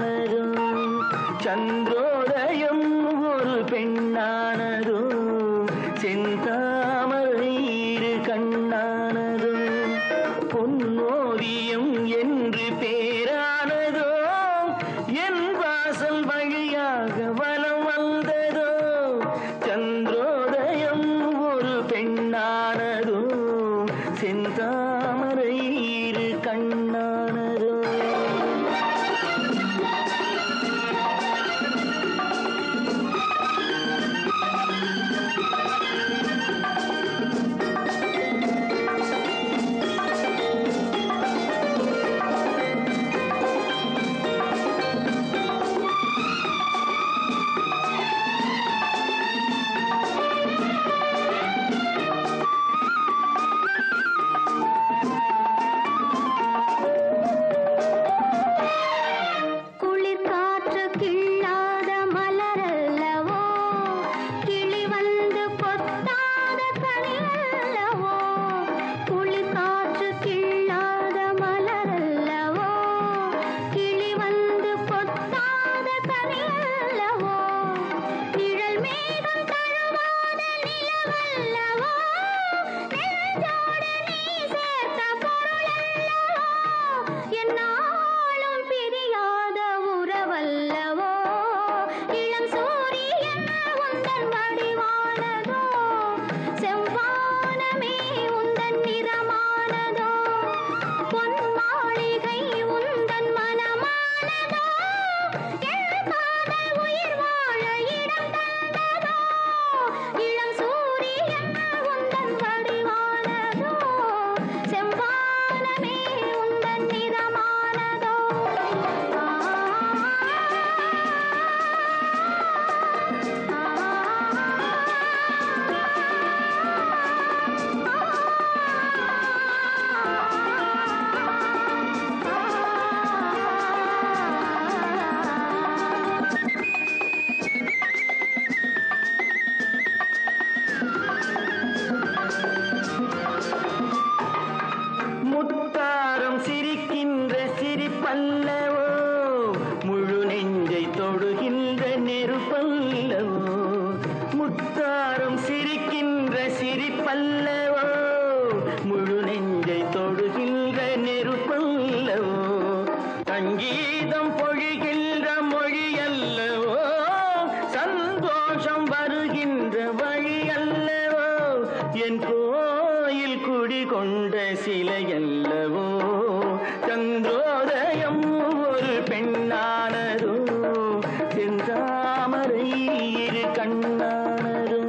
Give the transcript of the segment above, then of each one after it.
பெண்ணானதோ சந்திரோதயம் ஒரு பெண்ணானதோ செந்தாமரை இரு கண்ணானதோ பொன்னோவியம் என்று பேரானதோ என் வாசல் வழியாக வலம் வந்ததோ சந்திரோதயம் ஒரு பெண்ணானதோ செந்தாமரை இரு கண்ணானதோ முத்தாரம் சிரிக்கின்ற சிரிப்பல்லவோ முழு நெஞ்சை தொடுகின்ற நெருப்பல்லவோ முத்தாரம் சிரிக்கின்ற சிரிப்பல்லவோ முழு நெஞ்சை தொடுகின்ற நெருப்பல்லவோ சங்கீதம் பொழிகின்ற மொழியல்லவோ சந்தோஷம் வருகின்ற வழியல்லவோ என் கோயில் குடிகொண்ட சிலையல்லவோ சந்திரோதயம் ஒரு பெண்ணானதோ செந்தாமரை இரு கண்ணானதோ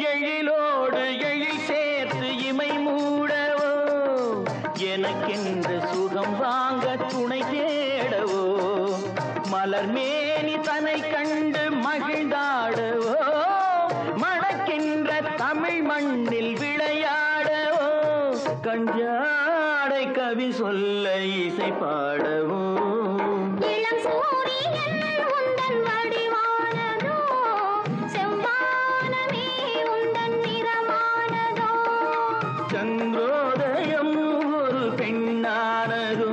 எழிலோடு எழில் சேர்த்து இமை மூடவோ எனக்கென்று சுகம் வாங்க துணை தேடவோ மலர் மேனி தன்னை கண்டு மகிழ்ந்தாடவோ மணக்கின்ற தமிழ் மண்ணில் விளையாடவோ கஞ்சாடை கவி சொல்ல இசை பாடவோ இளம் சூரியன் உந்தன் வடிவானதோ செவ்வானமே உந்தன் நிறமானதோ சந்திரோதயம் ஒரு பெண்ணானதோ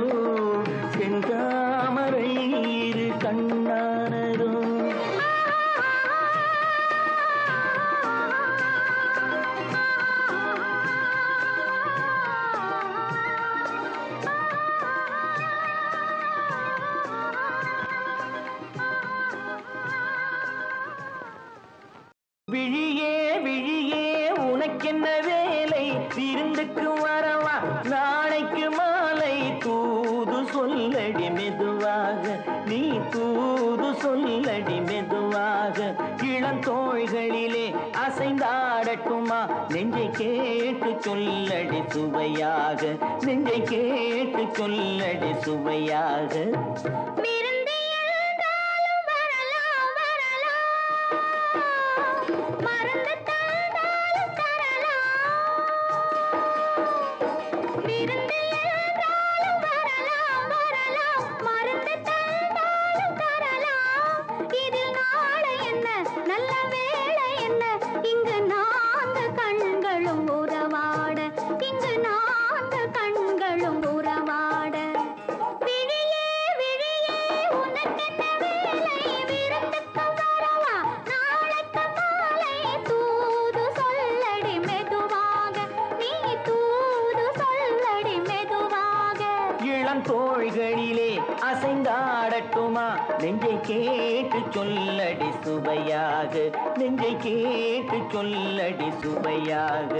செந்தாமரை இரு கண்ணானதோ விழியே விழியே உனக்கென்ன வேலை விருந்துக்கு வரவா நாளைக்கு மாலை தூது சொல்லடி மெதுவாக நீ தூது சொல்லடி மெதுவாக இள இளந்தோள்களிலே அசைந்தாடட்டுமா நெஞ்சை கேட்டு சொல்லடி சுவையாக நெஞ்சை கேட்டு சொல்லடி சுவையாக தோள்களிலே அசைந்தாடட்டுமா நெஞ்சை கேட்டு சொல்லடி சுவையாக நெஞ்சை கேட்டு சொல்லடி சுவையாக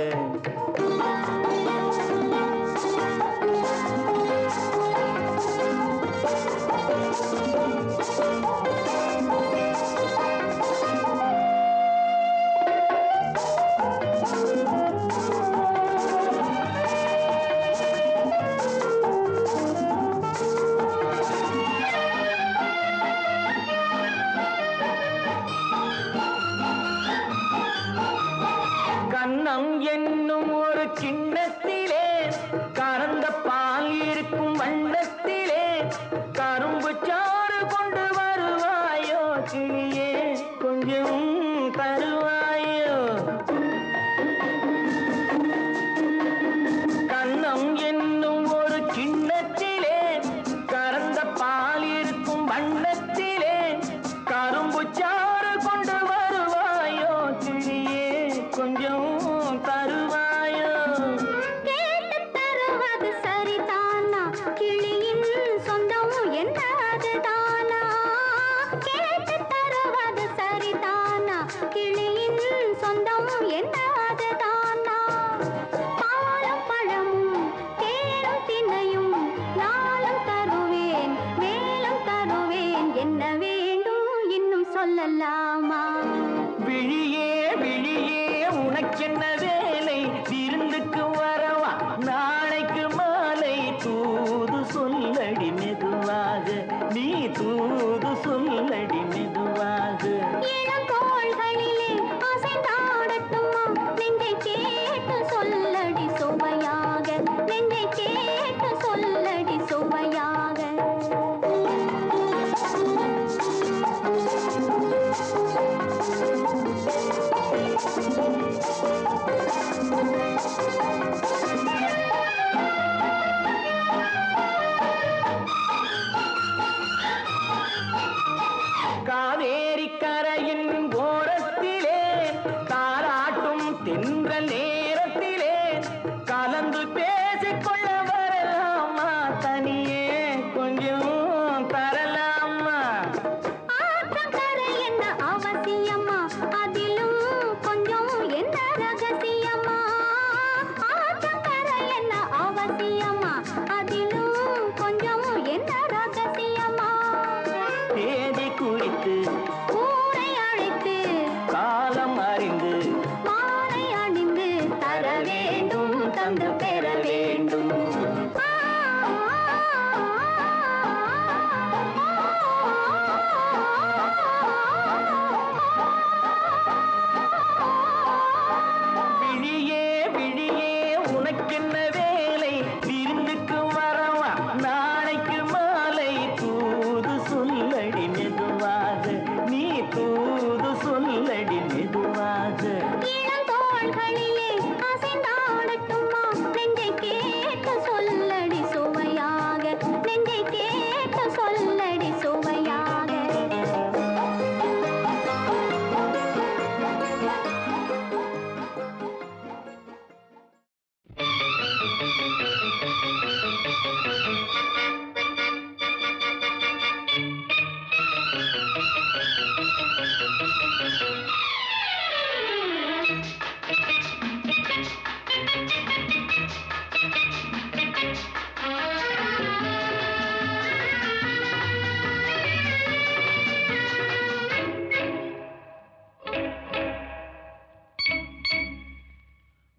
கண்ணம் என்னும் ஒரு கிண்ணத்திலே கறந்த பால் இருக்கும் வண்ணத்திலே கரும்பு சாறு கொண்டு வருவாயோ கிளியே கொஞ்சம் தருவாயோ கண்ணம் என்னும் ஒரு கிண்ணத்திலே கறந்த பால் இருக்கும் வண்ணத்திலே கரும்பு சாறு கொண்டு வருவாயோ கிளியே கொஞ்சம் தருவாயோ கேட்டு தருவது சரிதானா கிளியின் சொந்தம் என்னது தானா கேட்டு தருவது சரிதானா கிளியின் சொந்தம் என்னது தானா பாலும் பழமும் தேனும் தினையும் நாளும் தருவேன் மேலும் தருவேன் என்ன வேண்டும் இன்னும் சொல்லலாமா விழியே விழியே உனக்கென்ன வேலை விருந்துக்கு வரவா நாளைக்கு மாலை தூது சொல்லடி மெதுவாக நீ தூது சொல்லடி மெதுவாக இளங்கோள்களிலே அசைந்தாடட்டுமா நெஞ்சை கேட்டு சொல்லடி சுவையாக நெஞ்சை கேட்டு சொல்லடி சுவையாக காவேரி கரையின் ஓரத்திலே தாராட்டும் தென்றல் நேரத்திலே கலந்து பேசிக்கொள்ள வரலாமா தனியே கொஞ்சம் தரலாமா ஆற்றங்கரை என்ன அவசியமா அதிலும் கொஞ்சம் என்ன ரகசியமா ஆற்றங்கரை என்ன அவசியமா அதிலும் கொஞ்சம் என்ன ரகசியமா தேதி குறித்து ஊரை அழைத்து காலம் அறிந்து மாலை அணிந்து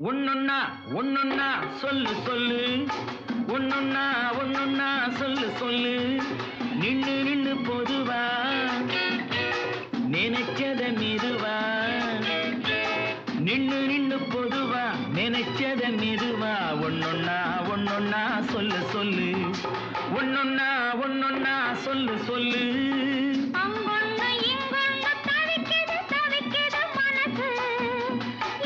ஒன்னொன்னா ஒன்னொன்னா சொல்லு சொல்லு, ஒன்னொன்னா ஒன்னொன்னா சொல்லு சொல்லு. நின்னு நின்னு பொதுவா நினைச்சத மெதுவா, நின்னு நின்னு பொதுவா நினைச்சத மெதுவா. ஒன்னொன்னா ஒன்னொன்னா சொல்லு சொல்லு, ஒன்னொன்னா ஒன்னொன்னா சொல்லு சொல்லு. அங்கொன்னு இங்கொன்னு தவிக்குது தவிக்குது மனசு,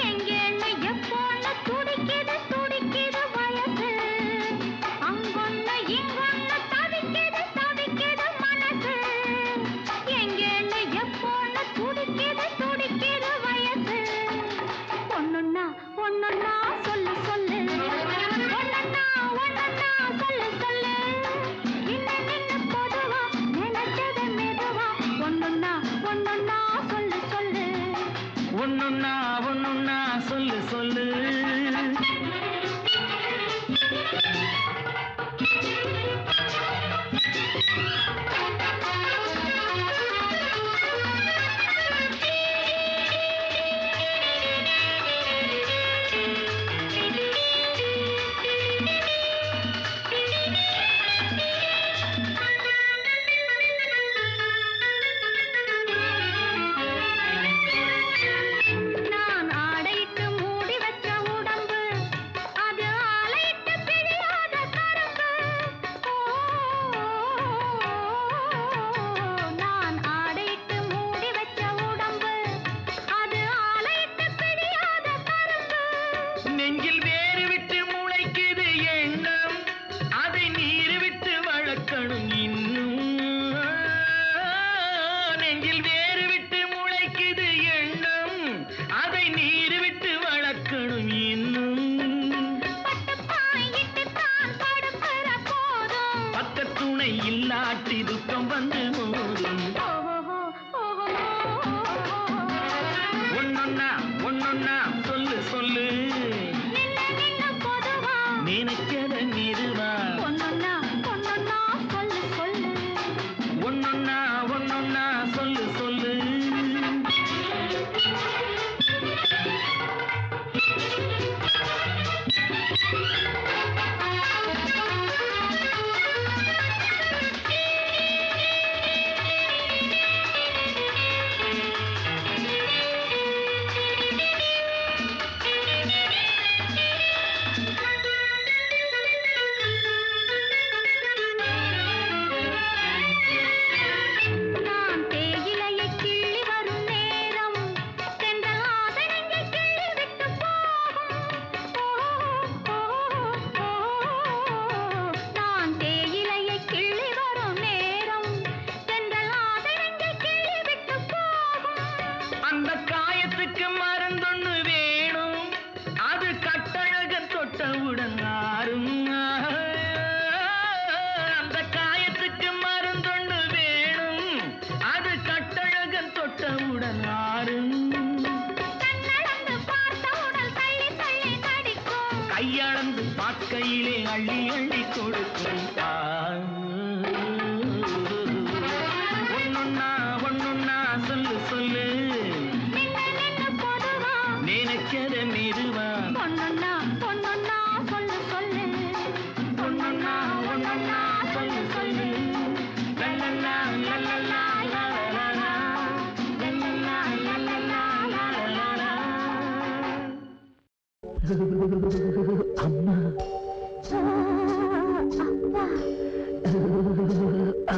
எங்கேன்னு எப்போன்னு துடிக்குது துடிக்குது வயசு. அங்கொன்னு இங்கொன்னு தவிக்குது தவிக்குது மனசு, எங்கேன்னு எப்போன்னு துடிக்குது துடிக்குது வயசு. ஒன்னொன்னா ஒன்னொன்னா சொல்லு சொல்லு, ஒன்னொன்னா ஒன்னொன்னா சொல்லு சொல்லு. நின்னு நின்னு பொதுவா நினைச்சத மெதுவா, ஒன்னொன்னா ஒன்னொன்னா சொல்லு சொல்லு. ஒன்னொன்னா ஒன்னொன்னா சொல்லு சொல்லு. நான் ஆடையிட்டு மூடி வச்ச உடம்பு, அது ஆலையிட்டு பிழியாத கரும்பு. நான் ஆடையிட்டு மூடி வச்ச உடம்பு, அது ஆலையிட்டு பிழியாத கரும்பு. நெஞ்சில் வேறு விட்டு முளைக்குது எண்ணம், அதை நீர் விட்டு வளர்க்கணும் இன்னும். நெஞ்சில் வேறு விட்டு முளைக்குது எண்ணம், அதை நீர் விட்டு வளர்க்கணும் இன்னும். பட்டுப்பாய் இட்டுத்தான் படுக்கிற போதும், பக்கத்துணை இல்லாட்டி துக்கம் வந்து மோதும். ஓஹோ ஓஹோ. ஒன்னொன்னா ஒன்னொன்னா சொல்லு சொல்லு, நின்னு நின்னு பொதுவா நினைச்சத மெதுவா. ஒன்னொன்னா ஒன்னொன்னா சொல்லு சொல்லு. ஒன்னொன்னா ஒன்னொன்னா சொல்லு சொல்லு. நான் தேயிலையை கிள்ளி வரும் நேரம், தென்றல் ஆசனங்கை கிள்ளி விட்டு போகும். நான் தேயிலையை கிள்ளி வரும் நேரம், தென்றல் ஆசனங்கை கிள்ளி விட்டு போகும். அந்த காயத்துக்கு மருந்தொன்னு வேணும், அது கட்டழகன் தொட்டவுடன் ஆறும். அந்த காயத்துக்கு மருந்தொன்னு வேணும், அது கட்டழகன் தொட்டவுடன் ஆறும். கண்ணளந்து பார்த்த உடல் தள்ளி தள்ளி நடிக்கும், கையளந்து பார்க்கையிலே அள்ளி அள்ளி கொடுக்கும். ஒன்னொன்னா ஒன்னொன்னா சொல்லு சொல்லு, நின்னு நின்னு பொதுவா நினைச்சத மெதுவா. ஒன்னொன்னா ஒன்னொன்னா சொல்லு சொல்லு. ஒன்னொன்னா ஒன்னொன்னா சொல்லு சொல்லு. லல்லல்லா லல்லல்லா லாலலா, லல்லல்லா லல்லல்லா லாலலா. அம்மா அப்பா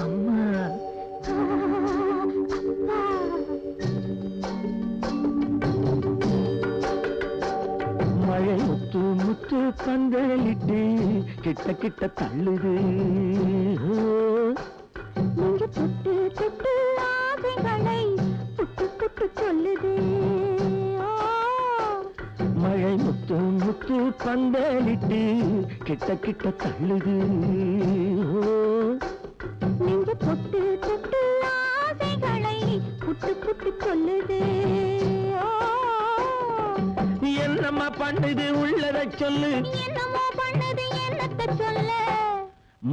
அம்மா. மழை முத்து முத்து பந்தலிட்டு கிட்ட கிட்ட தள்ளுது. நீங்க தொட்டு தொட்டு ஆசைகளை புட்டு புட்டு சொல்லுது. மழை முத்து முத்து பந்தலிட்டு கிட்ட கிட்ட தள்ளுது. நீங்க தொட்டு தொட்டு ஆசைகளை புட்டு புட்டு சொல்லுது. என்னம்மா பண்ணுது உள்ளத சொல்லு. என்னமோ பண்ணுது என்னத்த சொல்ல.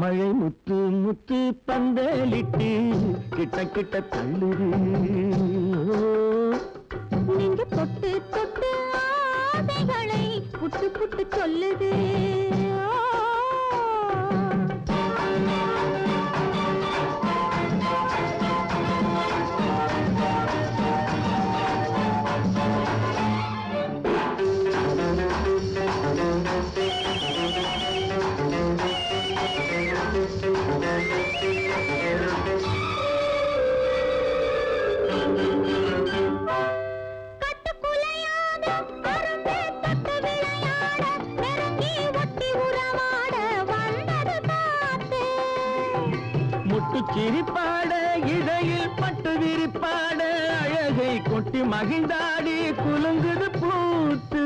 மழை முத்து முத்து பந்தலிட்டு கிட்ட கிட்ட தள்ளுது. நீங்க தொட்டு தொட்டு ஆசைகளை சொல்லுது. சிரிப்பாட இடையில் பட்டு விரிப்பாட அழகை கொட்டி மகிழ்ந்தாடி குலுங்குது பூத்து.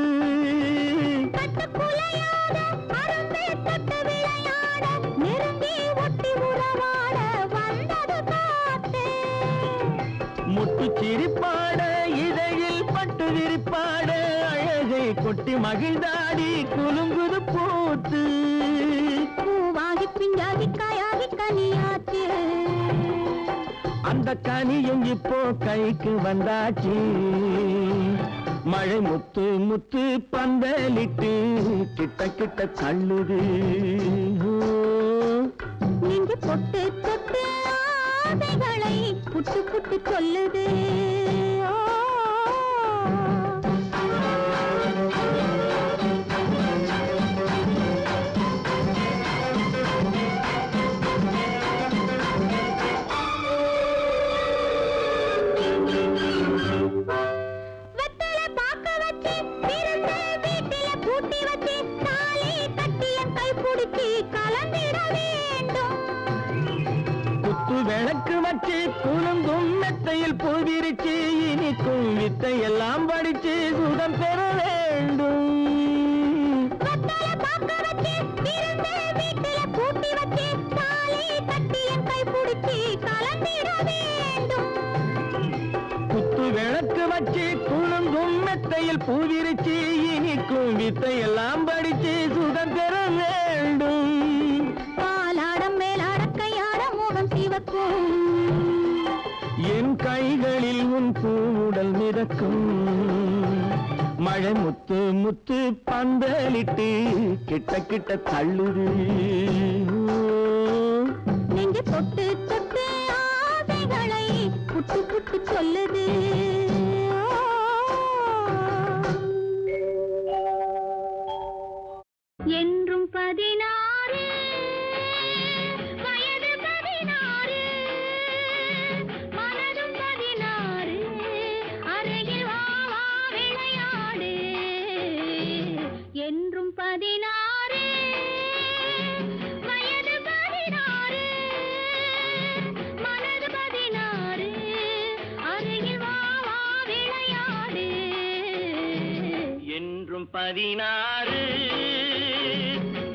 முட்டு சிரிப்பாட இடையில் பட்டு விரிப்பாட அழகை கொட்டி மகிழ்ந்தாடி குலுங்குது பூத்து. பூவாகி பிஞ்சாகி காயாகி கனியாச்சு, அந்த கனியும் இப்போ கைக்கு வந்தாச்சு. மழை முத்து முத்து பந்தலிட்டு கிட்ட கிட்ட தள்ளுது. நெஞ்சு பொட்டு தொட்டு ஆசைகளை புட்டு புட்டு சொல்லுது. விளக்கு வச்சு குலுங்கும் மெத்தையில் பூவிரிச்சு இனிக்கும் வித்தை எல்லாம் படிச்சு சுகம் பெற வேண்டும். குத்து விளக்கு வச்சு குலுங்கும் மெத்தையில் பூவிரிச்சு இனிக்கும் வித்தை எல்லாம் படிச்சு சுகம் பெற வேண்டும். என் கைகளில் உன் பூவுடல் மிதக்கும். மழை முத்து முத்து பந்தலிட்டு கிட்ட கிட்ட தள்ளுது. நெஞ்சு தொட்டு தொட்டு ஆசைகளை புட்டு புட்டு சொல்லுது. என்றும் 16 வயது 16 மனதும் 16 அருகில் வா வா விளையாடு. என்றும் 16 வயது 16 மனது 16 அருகில் வா வா விளையாடு. என்றும் 16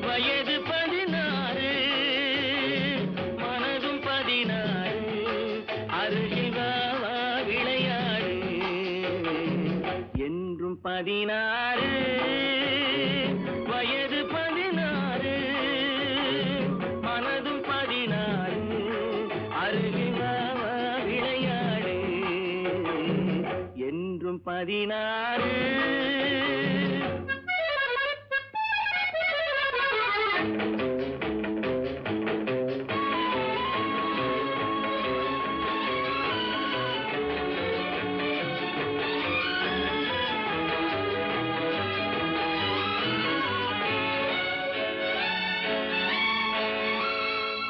வயது 16 மனதும் 16 அருகில் வா வா விளையாடு. என்றும் 16 வயது 16 மனதும் 16 அருகில் வா வா விளையாடு. என்றும் 16.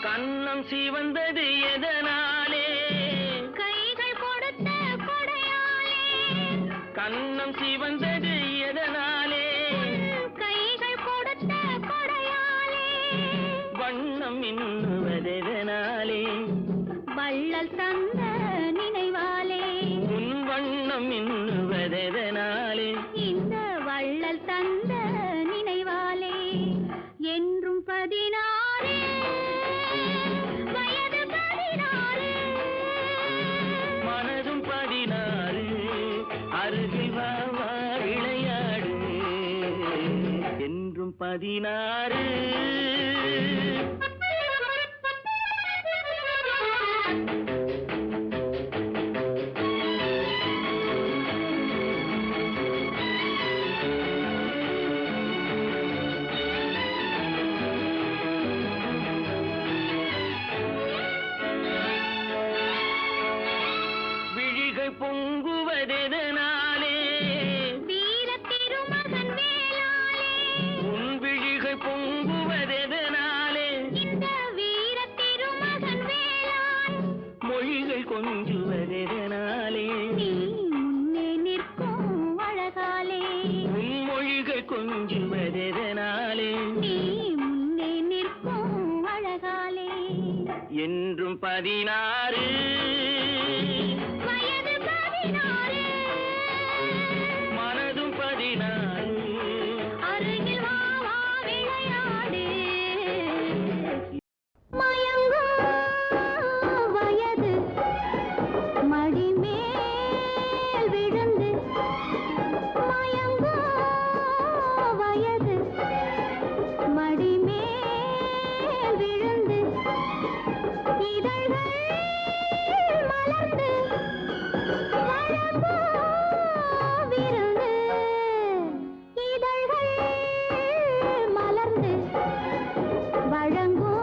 கண்ணம் சிவந்தது எதனாலே? கைகள் கொடுத்த கொடையாலே. கண்ணம் சிவந்தது எதனாலே? கைகள் கொடுத்த கொடையாலே. வண்ணம் இன்னுவதெதனாலே? வள்ளல் தந்த நினைவாலே. உன் வண்ணம் இன்னுவதெதனாலே? இந்த வள்ளல் தந்த நினைவாலே. என்றும் 16 வயது 16 மனதும் 16 அருகில் வா வா விளையாடு. என்றும் 16. கொஞ்சுவதெதனாலே நீ முன்னே நிற்கும் அழகாலே என்றும் 16 வயது 16 மனதும் 16 அருகில் வா வா விளையாடு மயங்கும் வயது மடிமேல் விழுந்து மயங்கும் வயது மடிமேல் விழுந்து இதழ்கள் மலர்ந்து வழங்கும் விருந்து இதழ்கள் மலர்ந்து வழங்கும்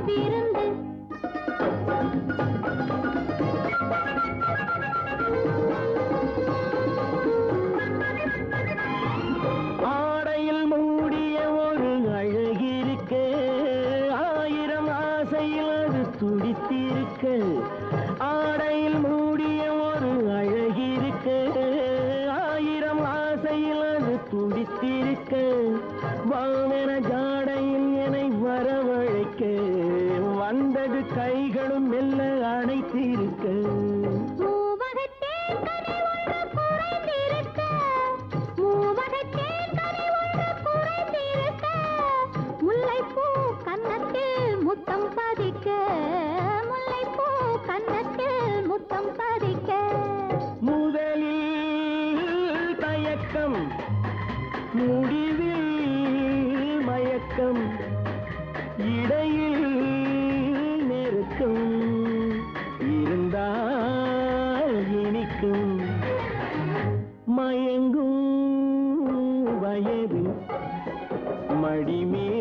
விருந்து ஆடையில் மூடிய ஒரு அழகிருக்க 1000 ஆசையில் அது துடித்திருக்க ஆடையில் மூடிய ஒரு அழகிருக்க 1000 ஆசையில் அது துடித்திருக்க வாவென ஜாடையில் என்னை வரவழைக்க வந்தது கைகளும் மெல்ல அணைத்திருக்க மூவகத்தேன் கனி ஒன்று குறைந்திருக்க மூவகத்தேன் கனி ஒன்று குறைந்திருக்க முல்லைப்பூ கன்னத்தில் முத்தம் பதிக்க முல்லைப்பூ கன்னத்தில் முத்தம் பதிக்க முதலில் தயக்கம் முடிவில் மயக்கம் இடையில் நெருக்கம் இருந்தால் இனிக்கும் மயங்கும் வயது மடிமேல்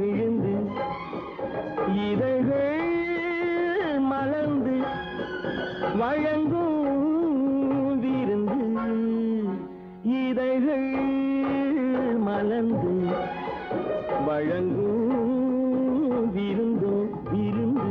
விழுந்து இதழ்கள் மலர்ந்து வழங்கும் விருந்து இதழ்கள் மலர்ந்து வழங்கும் விருந்தோ விருந்து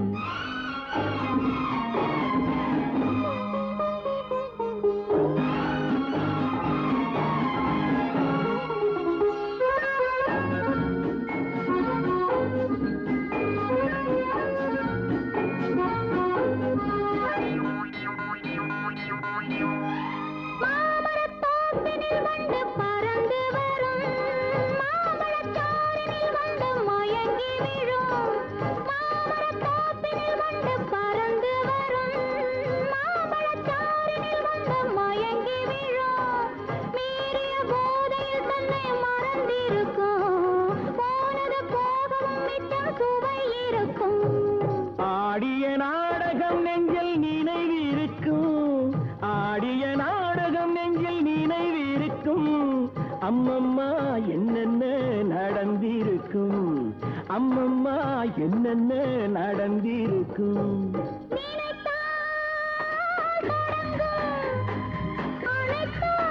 மாமரத்தோப்பினில் வண்டு பறந்து வரும் மாம்பழச்சாறினில் வண்டு மயங்கி விழும் மாமரத்தோப்பினில் வண்டு பறந்து வரும் மாம்பழச்சாறினில் வண்டு மயங்கி விழும் மீறிய போதையில் தன்னை மறந்திருக்கும் போனது போகவும் மிச்சம் சுவை இருக்கும் ஆடிய நாடகம் நெஞ்சில் நினைவிருக்கும் ஆடிய நாடகம் நெஞ்சில் நினைவிருக்கும் அம்மம்மா என்னென்ன நடந்திருக்கும் அம்மம்மா என்னென்ன நடந்திருக்கும் நினைத்தால் தொடங்கும் அழைத்தால்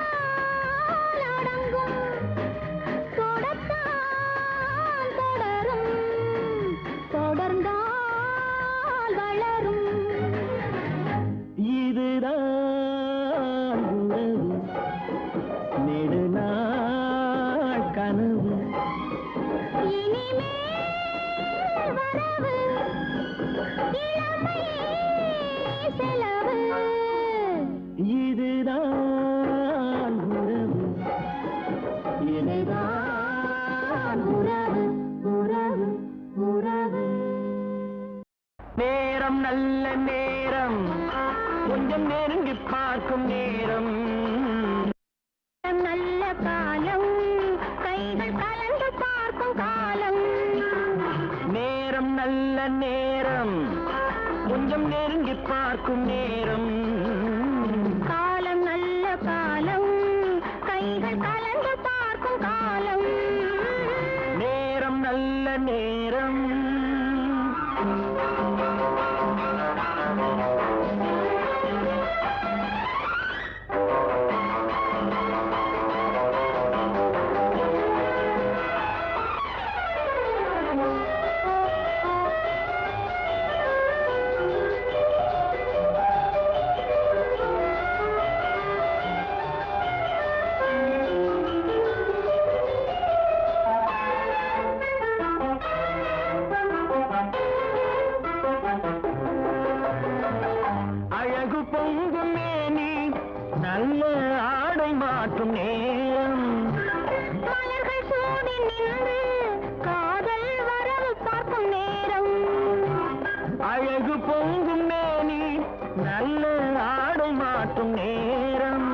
அடங்கும் தொடத்தான் தொடரும் தொடர்ந்தால் வளரும் இதுதான் உறவு நெடுநாள் கனவு இனிமேல் வரவு இளமை செலவு இதுதான் உறவு இதுதான் உறவு உறவு உறவு நேரம் நல்ல நேரம் கொஞ்சம் நெருங்கி பார்க்கும் நேரம் நல்ல காலம் கைகள் கலந்து பார்க்கும் காலம் நேரம் நல்ல நேரம் கொஞ்சம் நெருங்கி பார்க்கும் நேரம் காலம் நல்ல காலம் கைகள் கலந்து பார்க்கும் காலம் நேரம் நல்ல நேரம் நல்ல ஆடை மாற்றும் நேரம் மலர்கள் சூடி நின்று காதல் வரவு பார்க்கும் நேரம் அழகு பொங்கும் மேனி நல்ல ஆடை மாற்றும் நேரம்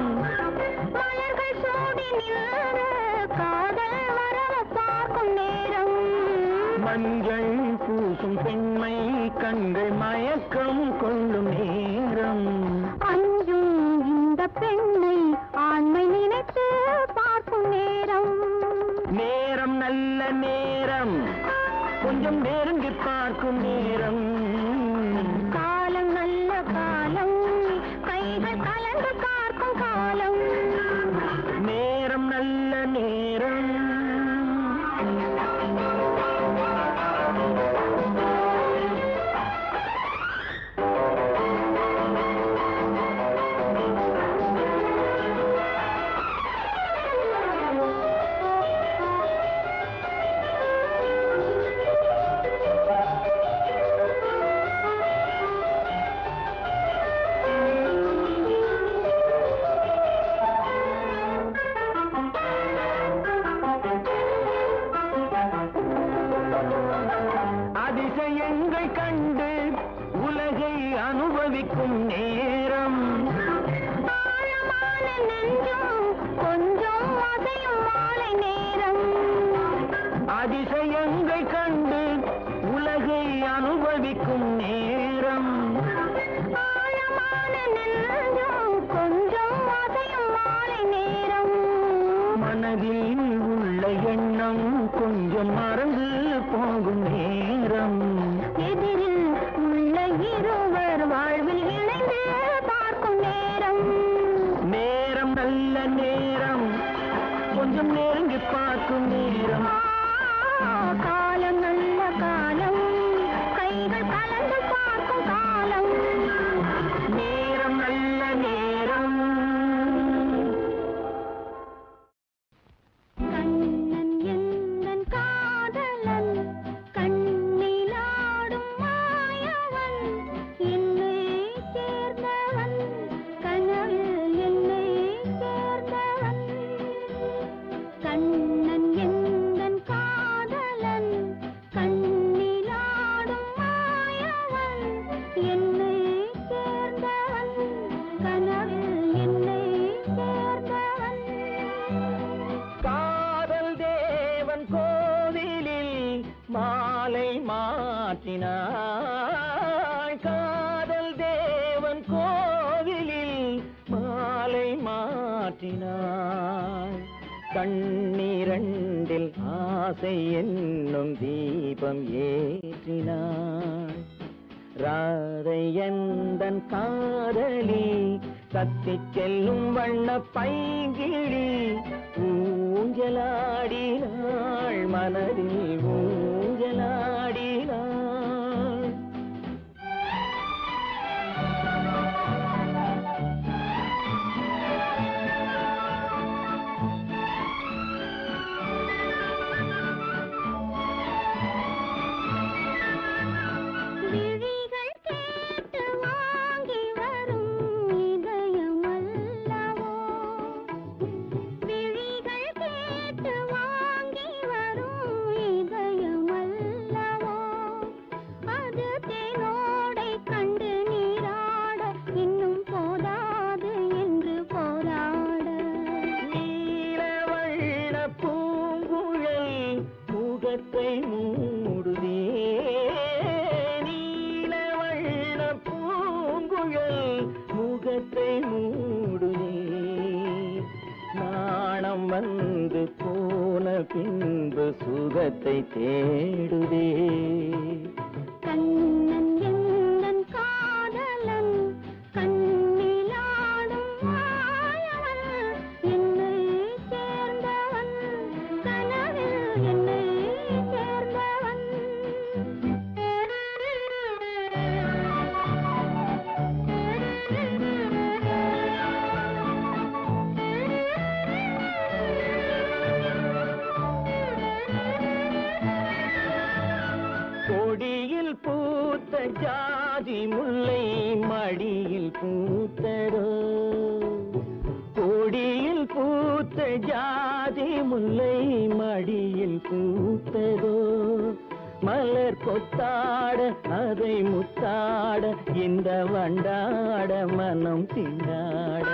மலர்கள் சூடி நின்று காதல் வரவு பார்க்கும் நேரம் மஞ்சள் பூசும் பெண்மை கண்கள் மயக்கம் கொள்ளும் நேரம் அஞ்சும் இந்த பெண்ணை ஆண்மை நினைத்து பார்க்கும் நேரம் நேரம் நல்ல நேரம் கொஞ்சம் நெருங்கி பார்க்கும் நேரம் காலம் நல்ல காலம் கைகள் கலந்து பார்க்கும் காலம் நேரம் நல்ல நேரம் அதிசயங்கள் கண்டு உலகை அனுபவிக்கும் நேரம் ஆழமான நெஞ்சம் கொஞ்சம் அசையும் மாலை நேரம் அதிசயங்கள் கண்டு உலகை அனுபவிக்கும் நேரம் ஆழமான நெஞ்சம் கொஞ்சம் அசையும் மாலை நேரம் மனதில் உள்ள எண்ணம் கொஞ்சம் மறந்து போகும் நேரம் எதிரில் உள்ள இருவர் வாழ்வில் இணைந்து பார்க்கும் நேரம் நேரம் நல்ல நேரம் கொஞ்சம் நெருங்கி பார்க்கும் நேரம் காலம் நல்ல காலம் கைகள் கலந்து பார்க்கும் காலம் நேரம் நல்ல நேரம் கண்ணன் எந்தன் காதலன் கண்ணிலாடும் மாயவன் என்னை சேர்ந்தவன் கனவில் என்னை சேர்ந்தவன் கண்ணன் எந்தன் காதலன் கண்ணிலாடும் மாயவன் என்னை சேர்ந்தவன் கனவில் என்னை சேர்ந்தவன் காதல் தேவன் கோவிலில் மாலை மாற்றினாள் காதல் தேவன் கோவிலில் மாலை மாற்றினாள் கண்ணீரண்டில் ஆசை என்னும் தீபம் ஏற்றினாள் ராதை எந்தன் காதலி கத்திச் செல்லும் வண்ண பைங்கிழி ஊஞ்சலாடினாள் மனதில் ஊஞ்சலாடினாள் விழிகள் கேட்டு வாங்கி வரும் இதயமல்லவோ விழிகள் கேட்டு வாங்கி வரும் இதயமல்லவோ அது தேனோடை கண்டு நீராட இன்னும் போதாது என்று போராட நீலவண்ண பூங்குழல் முகத்தை மூடுதே நீலவண்ண பூங்குழல் முகத்தை மூடுதே நாணம் வந்து போன பின்பு சுகத்தை தேடுதே கண்ணன் எந்தன் காதலன் கண்ணிலாடும் மாயவன் என்னை சேர்ந்தவன் கனவில் என்னை சேர்ந்தவன் கொடி ஜாதி முல்லை மடியில் பூத்ததோ மலர் கொத்தாட அதை முத்தாட இந்த வண்டாட மனம் திண்டாட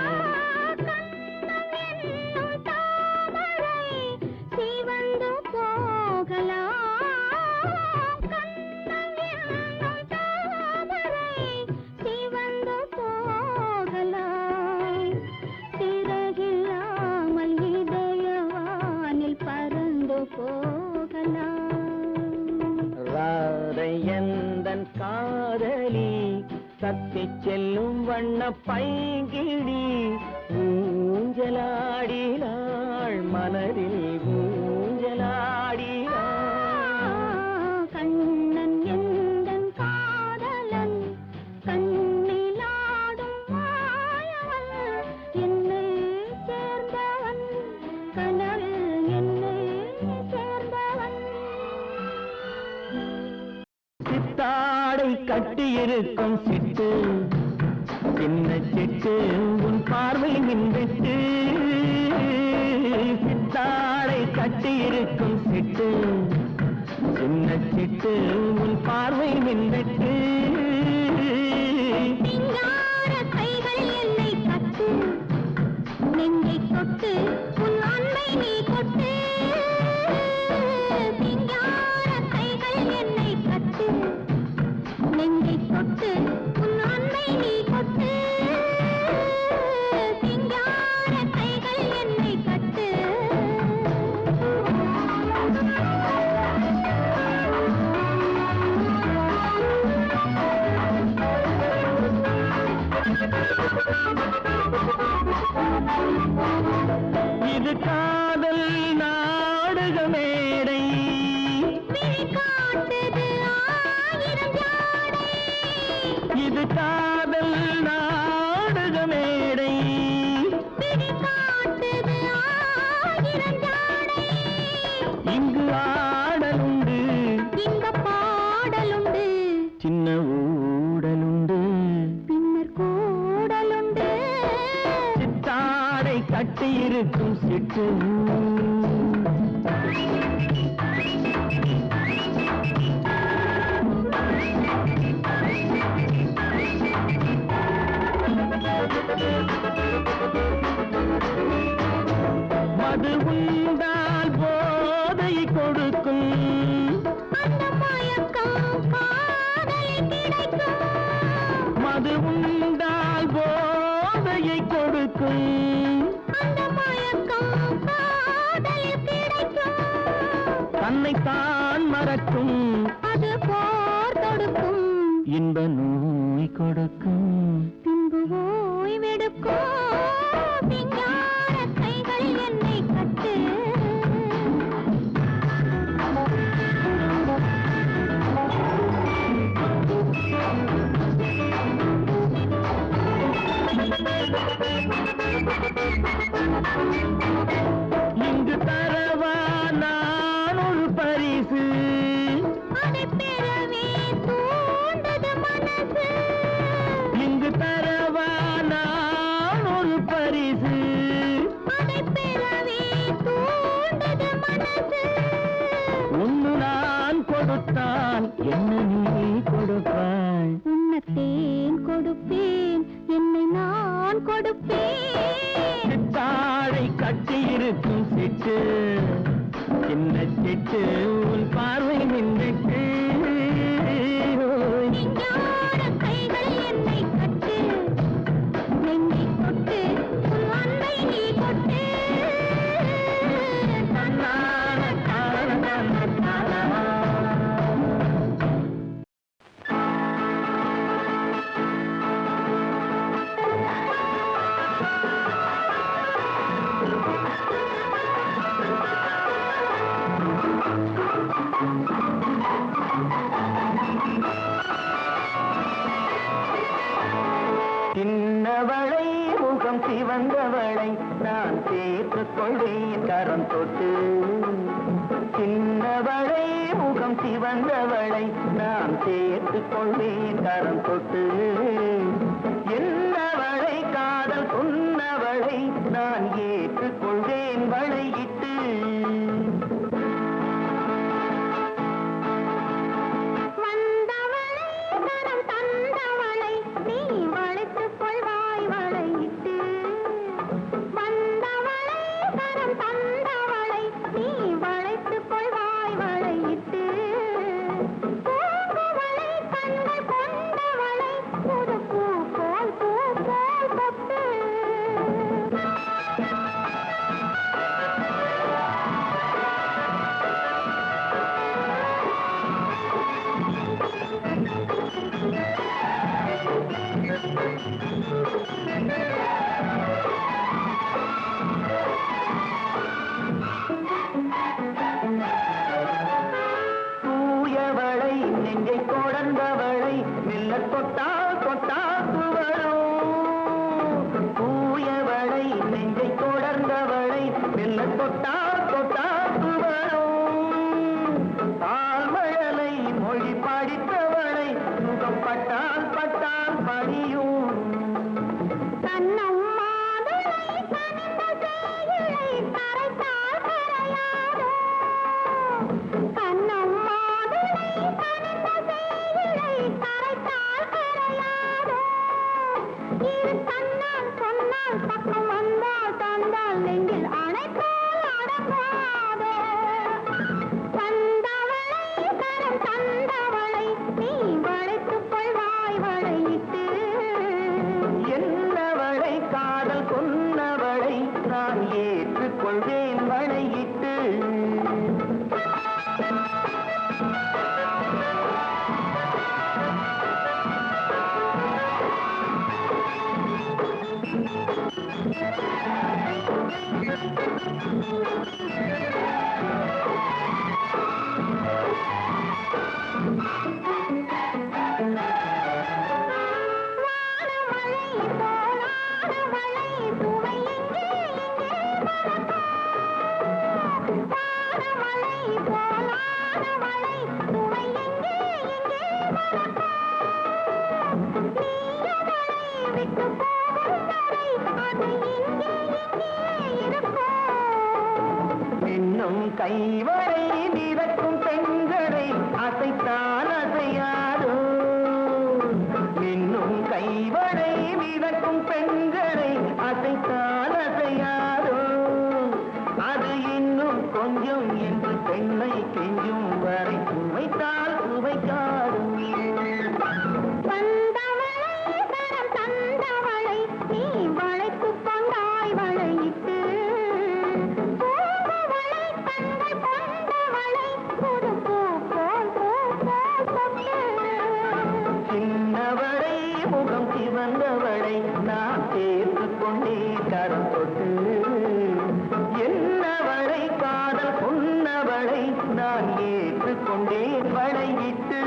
எந்தன் காதலி தத்தி செல்லும் வண்ண பைங்கிழி ஊஞ்சலாடினாள் மனதில் ஊஞ்சலாடினாள் கண்ணன் எந்தன் காதலன் கண்ணிலாடும் மாயவன் என்னை சேர்ந்தவன் கனவில் என்னை சேர்ந்தவன் சித்தாடை கட்டியிருக்கும் சிட்டு சின்ன சிட்டு உன் பார்வை மின்விட்டு சித்தாடை கட்டியிருக்கும் சிட்டு சின்ன சிட்டு உன் பார்வை மின்விட்டு கைகள் என்னை கட்டு நெஞ்சை தொட்டு உன் அன்பை நீ கொட்டு கைகள் என்னை கட்டு நெஞ்சை தொட்டு உன் அன்பை நீ கொட்டு சிங்கார கைகள் என்னை கட்டு இது காதல் நாடக மேடை இது காதல் நாடக மேடை இங்கு ஆடலுண்டு இங்க பாடலுண்டு சின்ன ஊடலுண்டு பின்னர் கூடலுண்டு சித்தாடை கட்டியிருக்கும் சிட்டு மது உண்டால் போதை கொடுக்கும் அந்த மயக்கம் காதலில் கிடைக்கும் மது உண்டால் போதையை கொடுக்கும் அந்த மயக்கம் காதலில் கிடைக்கும் தன்னைத்தான் மறக்கும் அது போர் தொடுக்கும் இன்ப நோய் கொடுக்கும் பின்பு ஓய்வெடுக்கும் விஞ்ஞான கைகள் என்னை கட்டு இங்கு தரவா நான் ஒரு பரிசு அதை பெறவே தூண்டது மனசு இங்கு தரவா நான் ஒரு பரிசு அதை பெறவே தூண்டது மனசு ஒன்று நான் கொடுத்தால் என்ன நீ கொடுப்பாய் உன்னத்தேன் கொடுப்பேன் என்னை நான் கொடுப்பேன் சித்தாடை கட்டியிருக்கும் சிட்டு சின்ன சிட்டு உன் பார்வை மின்விட்டு விஞ்ஞான கைகள் என்னை கட்டு நெஞ்சை தொட்டு உன் அன்பை நீ கொட்டு தன்னான தான தான சின்னவளை முகம் சிவந்தவளை நான் சேர்த்துக் கொள்வேன் கரம் தொட்டு சின்னவளை முகம் சிவந்தவளை நான் சேர்த்துக் கொள்வேன் கரம் தொட்டு என்னவளை காதல் சொன்னவளை நான் ஏற்றுக்கொள்வேன் என்ன தொட்டால் தொட்டால் வரும் தாழ்மழலை மொழி படித்தவளை சுகம் பட்டால் பட்டால் படியும் கண்ணம் மாதுளை கனிந்த சேயிழை கரைத்தால் கரையாதோ கண்ணம் மாதுளை கனிந்த சேயிழை கரைத்தால் கரையாதோ இது தன்னால் சொன்னால் பக்கம் வந்தால் தந்தால் நெஞ்சில் அணைத்தால் அடங்காதோ தந்தவளை கரம் தந்தவளை நீ வளைத்துக் கொள்வாய் வளையிட்டு என்னவளை காதல் கொன்னவளை நான் ஏற்றுக்கொள்வேன் வளையிட்டு வானமழை போலானவளை சுவை எங்கே எங்கே மறக்கும் வானமழை போலானவளை சுவை எங்கே எங்கே மறக்கும் நீயவளை விட்டு போகும் வரை அது இங்கே இங்கே இருக்கும் இன்னும் கைவரை மிதக்கும் பெண்களை அசைத்தான் அசையாதோ இன்னும் கைவரை மிதக்கும் பெண்களை அசைத்தான் அசையாதோ அது இன்னும் கொஞ்சம் என்று பெண்ணை கெஞ்சும் வரை சுவைத்தால் சுவைக்காது வந்தவளை கரம் தந்தவளை நீ வளைத்துக் கொண்டாய் வளையிட்டு பூவளை கண்கள் கொண்டவளை புது பூ போல் பூ போல் தொட்டு சின்னவளை முகம் சிவந்தவளை நான் சேர்த்து கொண்டே கரம் தொட்டு என்னவளை காதல் கொன்னவளை நான் ஏற்றுக்கொண்டேன் வளையிட்டு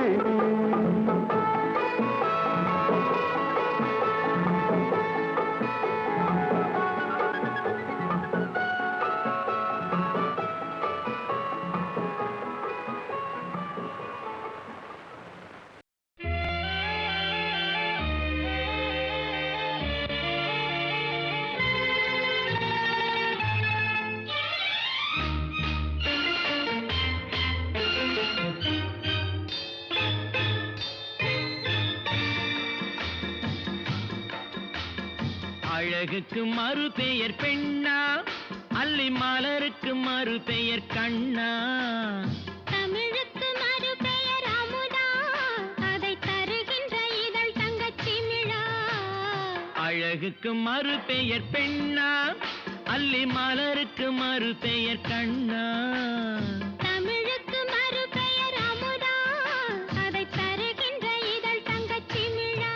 அழகுக்கு மறு பெயர் பெண்ணா அல்லி மலருக்கு மறு பெயர் கண்ணா தமிழுக்கு மறு பெயர் அமுதா அதை தருகின்ற இதழ் தங்கச்சிமிழா அழகுக்கு மறு பெயர் பெண்ணா அல்லி மலருக்கு மறு பெயர் கண்ணா தமிழுக்கு மறு பெயர் அமுதா அதை தருகின்ற இதழ் தங்கச்சிமிழா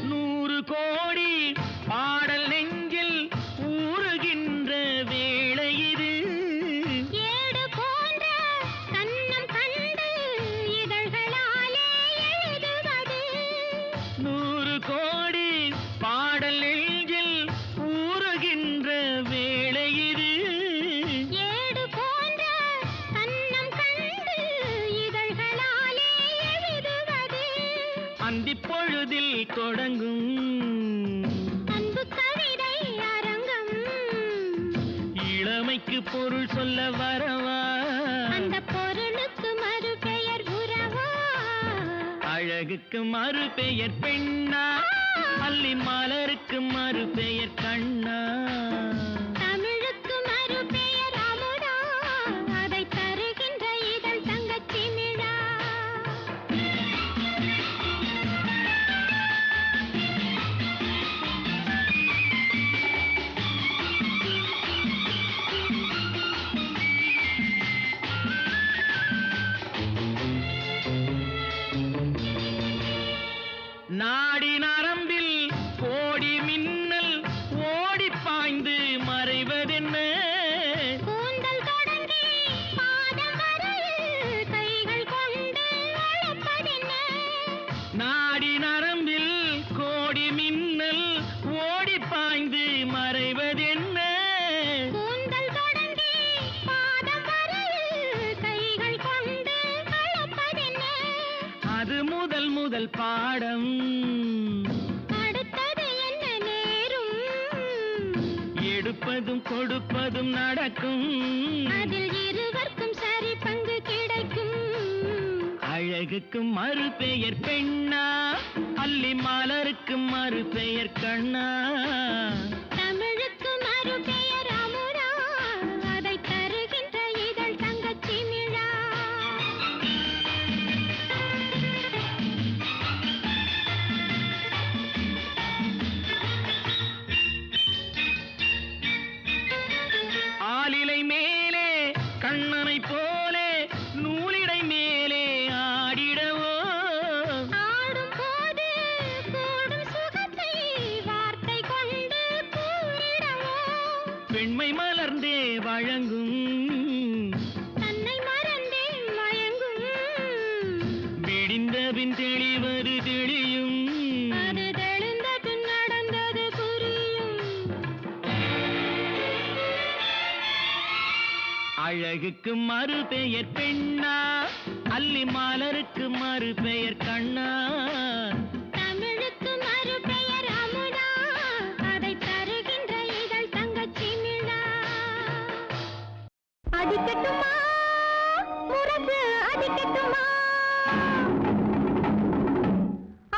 நூறு கோடி பாடல் நெஞ்சில் ஊறுகின்ற வேளை இது ஏடு போன்ற கன்னம் கண்டு இதழ்களாலே எழுதுவது நூறு கோடி பாடல் நெஞ்சில் ஊறுகின்ற வேளை இது ஏடு போன்ற கன்னம் கண்டு இதழ்களாலே எழுதுவது அந்திப் பொழுதில் தொடங்கும் அன்பு கவிதை அரங்கம் இளமைக்கு பொருள் சொல்ல வரவா அந்த பொருளுக்கு மறு பெயர் உறவா அழகுக்கு மறு பெயர் பெண்ணா அல்லி மலருக்கு மறு பெயர் கண்ணா தமிழுக்கு மறு பெயர் அமுதா அதை தருகின்ற இதழ் தங்கச்சிமிழா அது முதல் முதல் பாடம். அடுத்தது என்ன நேரும்? எடுப்பதும் கொடுப்பதும் நடக்கும். அதில் இருவருக்கும் சரி பங்கு கிடைக்கும். அழகுக்கு மறு பெயர் பெண்ணா, அல்லி மலருக்கு மறு பெயர் கண்ணா. தமிழுக்கு மறு பெயர் அமுதா, அதை தருகின்ற இதழ் தங்கச்சிமிழா. ஆலிலை மேலே கண்ணனை போலே நூலிடை மேலே ஆடிடவோ. ஆடும் போது கூடும் சுகத்தை வார்த்தை கொண்டு கூறிடவோ. பெண்மை மலர்ந்தே வழங்கும், தன்னை மறந்தே மயங்கும். விடிந்த பின் தெளிவது தெளியும். அது தெளிந்த பின் நடந்தது புரியும். அழகுக்கு மறு பெயர் பெண்ணா, அல்லி மலருக்கு மறு பெயர் கண்ணா. தமிழுக்கு மறு பெயர் அமுதா, அதை தருகின்ற இதழ் தங்கச்சிமிழா. அடிக்கட்டுமா முரசு அடிக்கட்டுமா?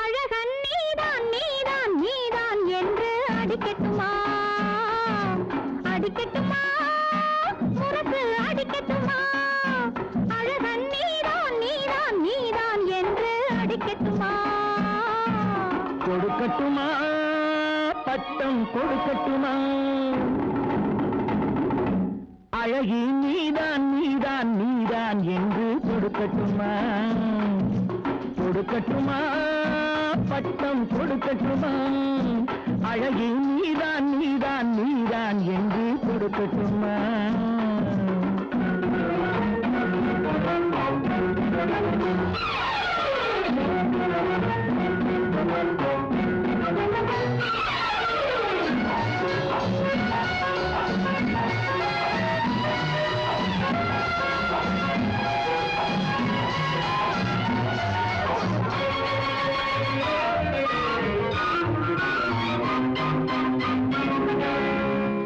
அழகன் நீதான் நீதான் நீதான் என்று அடிக்கட்டுமா? அடிக்கட்டுமா முரசு அடிக்கட்டுமா? அழகன் நீதான் நீதான் நீதான் என்று அடிக்கட்டுமா? கொடுக்கட்டுமா பட்டம் கொடுக்கட்டுமா? அழகி நீதான் நீதான் நீதான் என்று கொடுக்கட்டுமா? கொடுக்கட்டுமா பட்டம் கொடுக்கட்டுமா? அழகி நீதான் நீதான் நீதான் என்று கொடுக்கட்டுமா?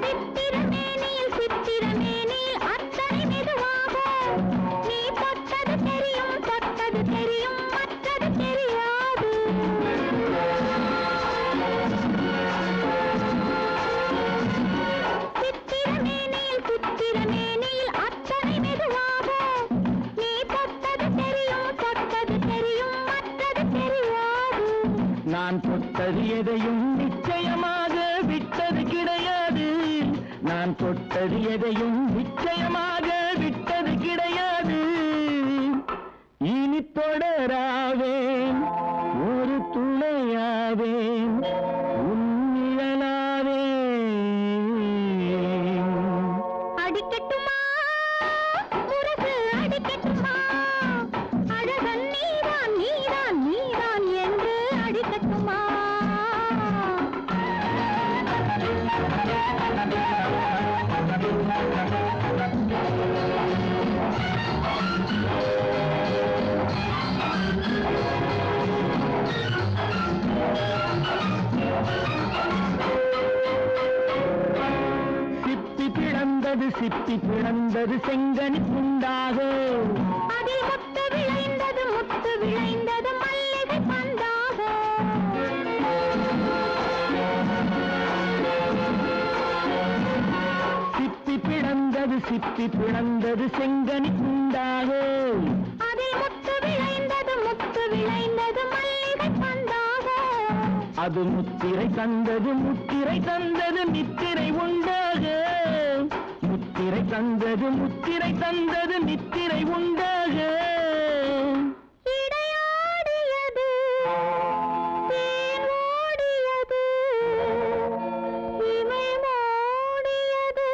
சித்திரமேனியில் சித்திரமேனியில் அத்தனை மெதுவாக நீ தொட்டது தெரியும் தொட்டது தெரியும் மற்றது தெரியாது. சித்திரமேனியில் சித்திரமேனியில் அத்தனை மெதுவாக நீ தொட்டது தெரியும் தொட்டது தெரியும் மற்றது தெரியாது. நான் தொட்டது எதையும் நிச்சயமாக விட்டது கிடையாது. நான் தொட்டது எதையும் நிச்சயமாக விட்டது கிடையாது. இனி தொடராவேன், ஒரு துணையாவேன், உன்னிழலாவேன். அடிக்கட்டுமா முரசு அடிக்கட்டுமா? அழகன் நீதான் நீதான் நீதான் என்று அடிக்கட்டுமா? சிப்பி பிளந்தது சிப்பி பிளந்தது செங்கனி துண்டாக. அதில் முத்து விளைந்தது மல்லிகை பந்தாக. சிப்பி பிளந்தது செங்கனி துண்டாக. அதில் முத்து விளைந்தது மல்லிகை பந்தாக. அது முத்திரை தந்தது நித்திரை உண்டாக. முத்திரை தந்தது நித்திரை உண்டாக. இடையாடியது தேன் ஓடியது இமை மூடியது.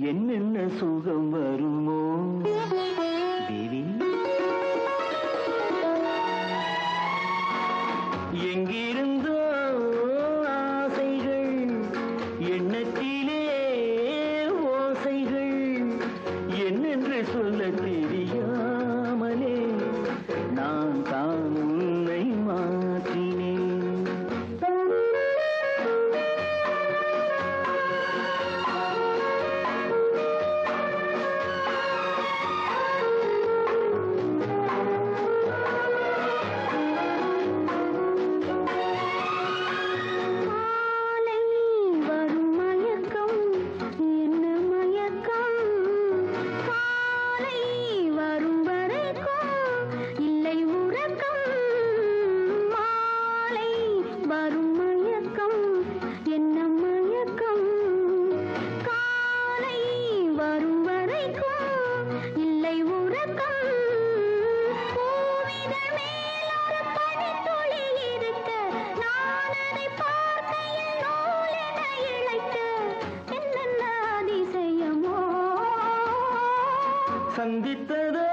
என்னென்ன சுகம் வருமோ தேவி எங்கிருந்தோ ஆசைகள் எண்ணத்திலே ஓசைகள் என்னென்று சொல்ல தெரியாமலே நான் தான் உன்னை மாற்றினேன் சந்தித்ததோ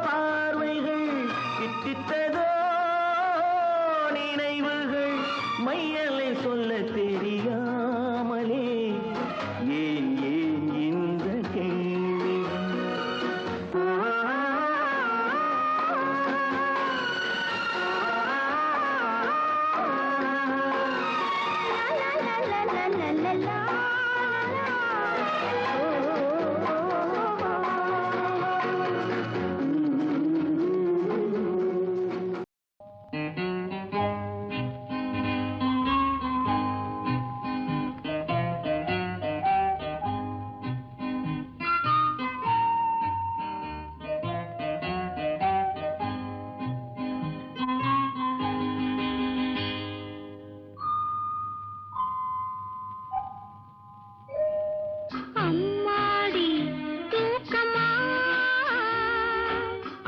பார்வைகள் கிட்டித்ததோ நினைவுகள் மையலை சொல்ல தெரியாமலே ஏன் ஏன் இந்த கேள்வி அம்மாடி தூக்கமா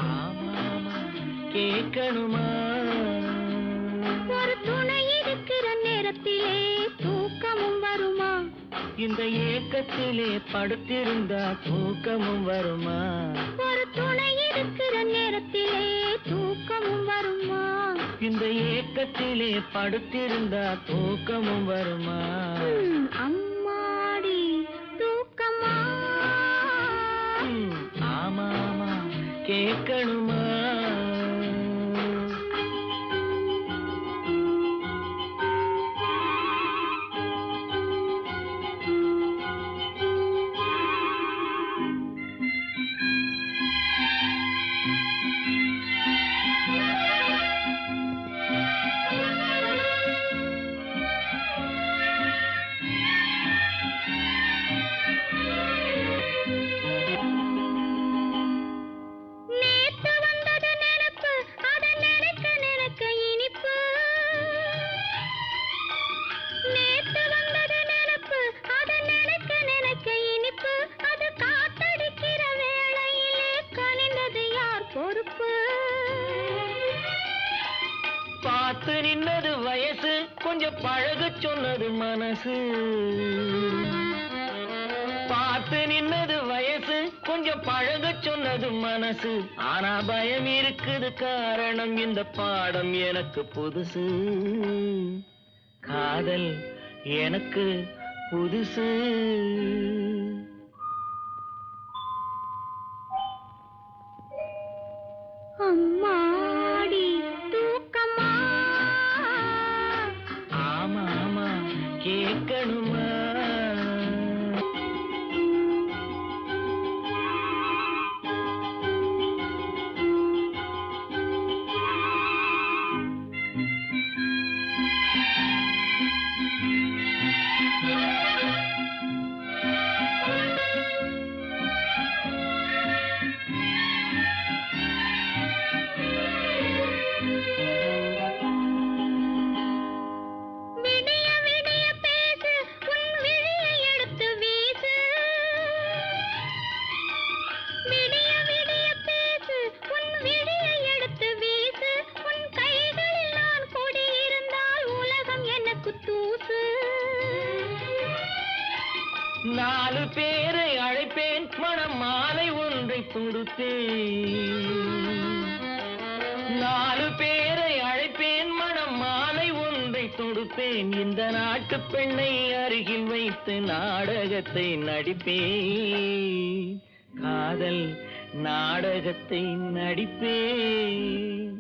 ஆமாமா கேட்கணுமா ஒரு துணை இருக்கிற நேரத்திலே தூக்கமும் வருமா இந்த ஏக்கத்திலே படுத்திருந்தா தூக்கமும் வருமா ஒரு துணை இருக்கிற நேரத்திலே தூக்கமும் வருமா இந்த ஏக்கத்திலே படுத்திருந்தா தூக்கமும் வருமா அம்மாடி தூக்கமா ஆமாமா கேட்கணுமா நேத்து வந்தது நினைப்பு அத நினைக்க நினைக்க இனிப்பு நேத்து வந்தது நினைப்பு அத நினைக்க நினைக்க இனிப்பு அது காத்தடிக்கிற வேளையிலே கனிந்தது யார் பொறுப்பு பார்த்து நின்னது வயசு கொஞ்சம் பழக சொன்னது மனசு பார்த்து நின்னது வயசு கொஞ்சம் பழக சொன்னது மனசு ஆனா பயம் இருக்குது காரணம் இந்த பாடம் எனக்கு புதுசு காதல் எனக்கு புதுசு அம்மாடி தூக்கமா ஆமா ஆமா கேட்கணுமா பேரை அழைப்பேன் மனம் மாலை ஒன்றை தொடுத்தேன் 4 பேரை அழைப்பேன் மனம் மாலை ஒன்றை தொடுப்பேன் இந்த நாட்டு பெண்ணை அருகில் வைத்து நாடகத்தை நடிப்பேன் காதல் நாடகத்தை நடிப்பேன்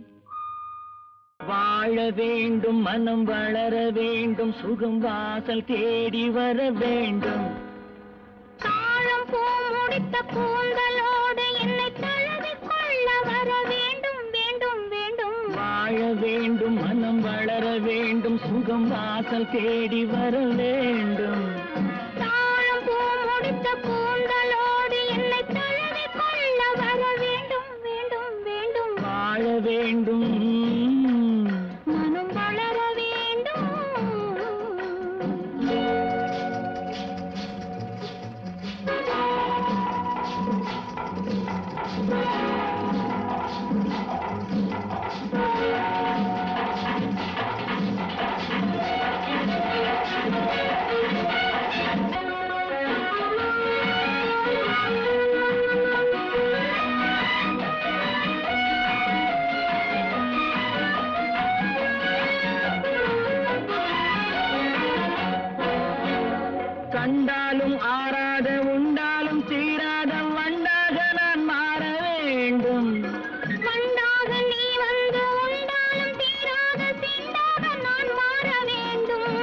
வாழ வேண்டும் மனம் வளர வேண்டும் சுகம் வாசல் தேடி வர வேண்டும் காலம் பூ முடித்த கூந்தலோடு என்னை தழுவிக் கொள்ள வர வேண்டும் வேண்டும் வேண்டும் வாழ வேண்டும் மனம் வளர வேண்டும் சுகம் வாசல் தேடி வர வேண்டும் காலம் பூ முடித்த கூந்தலோடு என்னை தழுவிக் கொள்ள வர வேண்டும் வேண்டும் வேண்டும் வாழ வேண்டும் மனம் வளர வேண்டும் கண்டாலும் ஆறாத உண்டாலும் தீராத வண்டாக நான் மாற வேண்டும் வண்டாக நீ வந்து உண்டாலும் தீராத தீண்டாக நான் மாற வேண்டும்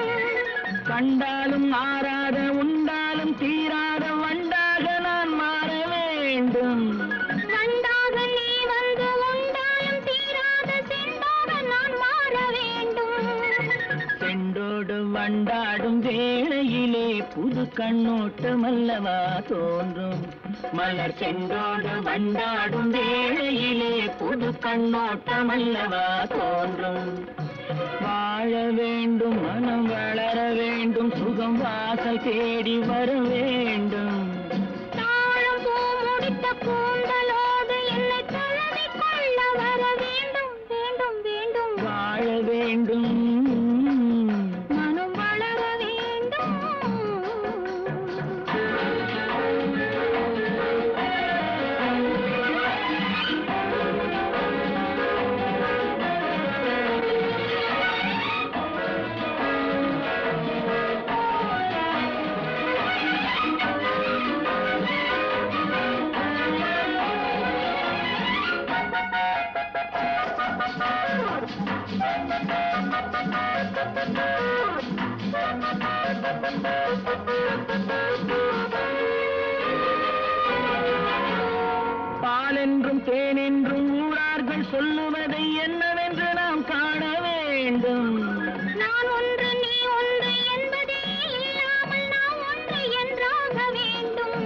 கண்டாலும் ஆறாத உண்டாலும் தீராத வண்டாக நான் மாற வேண்டும் வண்டாக நீ வந்து உண்டாலும் தீராத செண்டாக நான் மாற வேண்டும் செண்டோடு வண்டாடும் வேளையிலே புது கண்ணோட்டம் அல்லவா தோன்றும் மலர் செண்டோடு வண்டாடும் வேளையிலே புது கண்ணோட்டம் அல்லவா தோன்றும் வாழ வேண்டும் மனம் வளர வேண்டும் சுகம் வாசல் தேடி வர வேண்டும் தாழம் பூ முடித்த கூந்தலோடு என்னை தழுவிக் கொள்ள வர வேண்டும் வேண்டும் வேண்டும் வாழ வேண்டும் மனம் வளர வேண்டும் பாலென்றும் தேனென்றும் ஊரார்கள் சொல்லுவதை என்னவென்று நாம் காண வேண்டும் நான் ஒன்று நீ ஒன்று என்பதே இல்லாமல் நாம் ஒன்று என்றாக வேண்டும்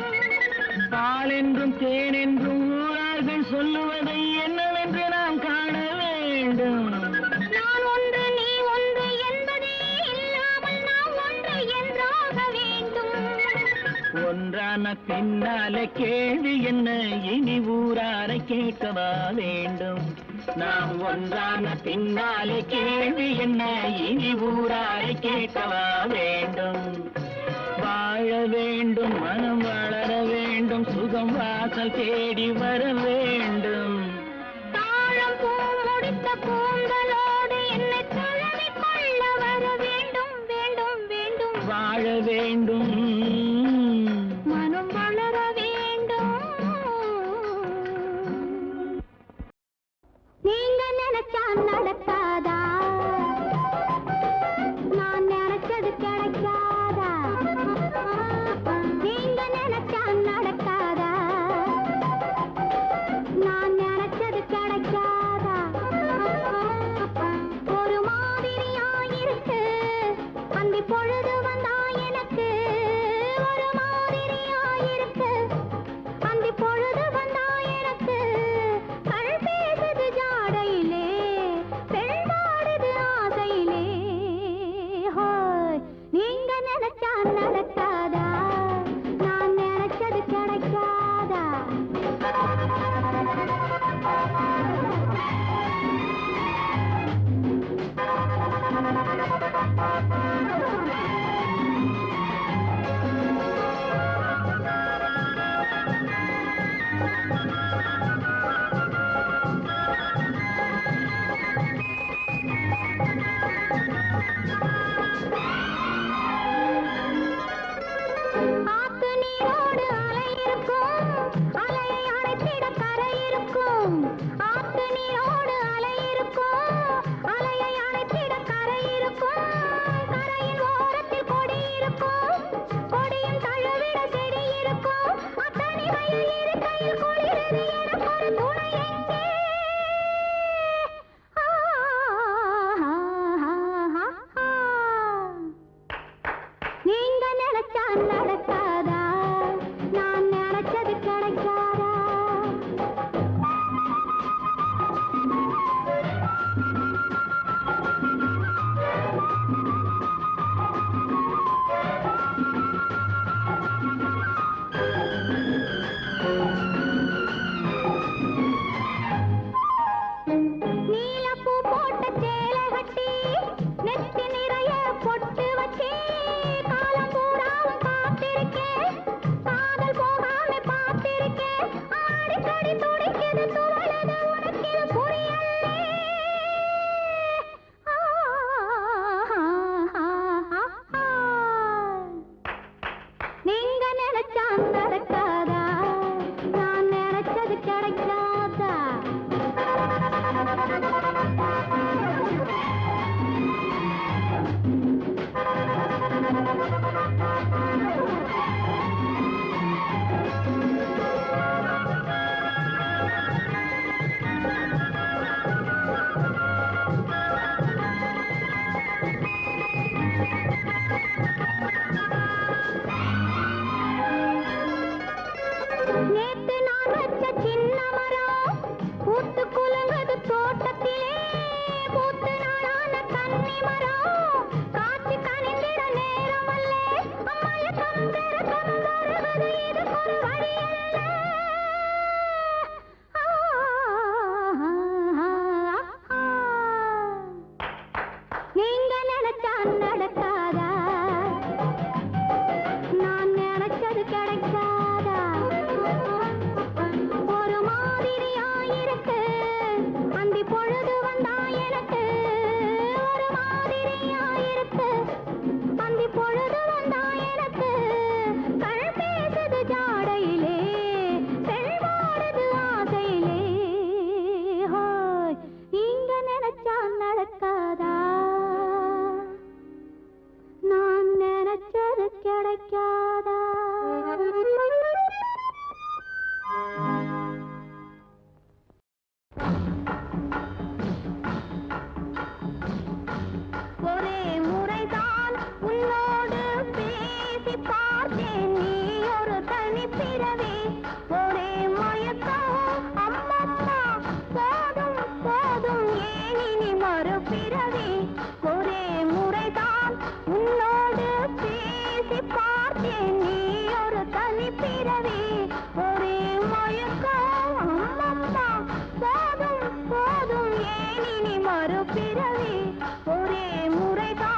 பாலென்றும் தேனென்றும் ஊரார்கள் சொல்லுவதை என்னவென்று நாம் காண வேண்டும் நான் ஒன்று நீ ஒன்று என்பதே இல்லாமல் நாம் ஒன்று என்றாக வேண்டும் ஒன்றான பின்னாலே கேள்வி என்ன இனி ஊராரை கேட்கவா வேண்டும் நாம் ஒன்றான பின்னாலே கேள்வி என்ன இனி ஊராரை கேட்கவா வேண்டும் வாழ வேண்டும் மனம் வளர வேண்டும் சுகம் வாசல் தேடி வர வேண்டும் தாழம் பூ முடித்த கூந்தலோடு என்னை தழுவிக் கொள்ள வர வேண்டும் வேண்டும் வேண்டும் வாழ வேண்டும் மனம் வளர வேண்டும் நீங்க நினைச்சா நடக்காதா நான் நினைச்சது கிடைக்காதா நீங்க நினைச்சா நடக்காதா நான் நினைச்சது கிடைக்காதா நேத்து நான் வச்ச சின்ன மரம் பூத்து குலுங்குது தோட்டத்திலே பூத்து நாளான கன்னி மரம் காட்சி கனிந்திட நேரம் அல்ல அம்மாயக்கம் பெருக்கம் வருவது இது ஒரு வழி நீங்க நினைச்சா நடக்காதா நான் நினைச்சது கிடைக்காதா ஒரு மாதிரியா இருக்கு அந்தி பொழுது வந்தா எனக்கு ஒரு மாதிரியா இருக்கு அந்தி பொழுது வந்தா எனக்கு கண் பேசுது ஜாடையிலே செல்வாடுது ஆசையிலே ஹோய் நீங்க நினைச்சா நடக்காதா நான் நினைச்சது கிடைக்காதா ஒரே முறைதான் உன்னோடு பேசி பார்த்தேன் நீ ஒரு தனிப்பிறவி ஒரே மயக்கம் அம்மம்மா போதும் போதும் ஏன் இனி மறுபிறவி ஒரே முறைதான் உன்னோடு பேசி பார்த்தேன் நீ ஒரு தனிப்பிறவி ஒரே மயக்கம் அம்மம்மா போதும் போதும் ஏன் இனி மறுபிறவி ஒரே முறைதான்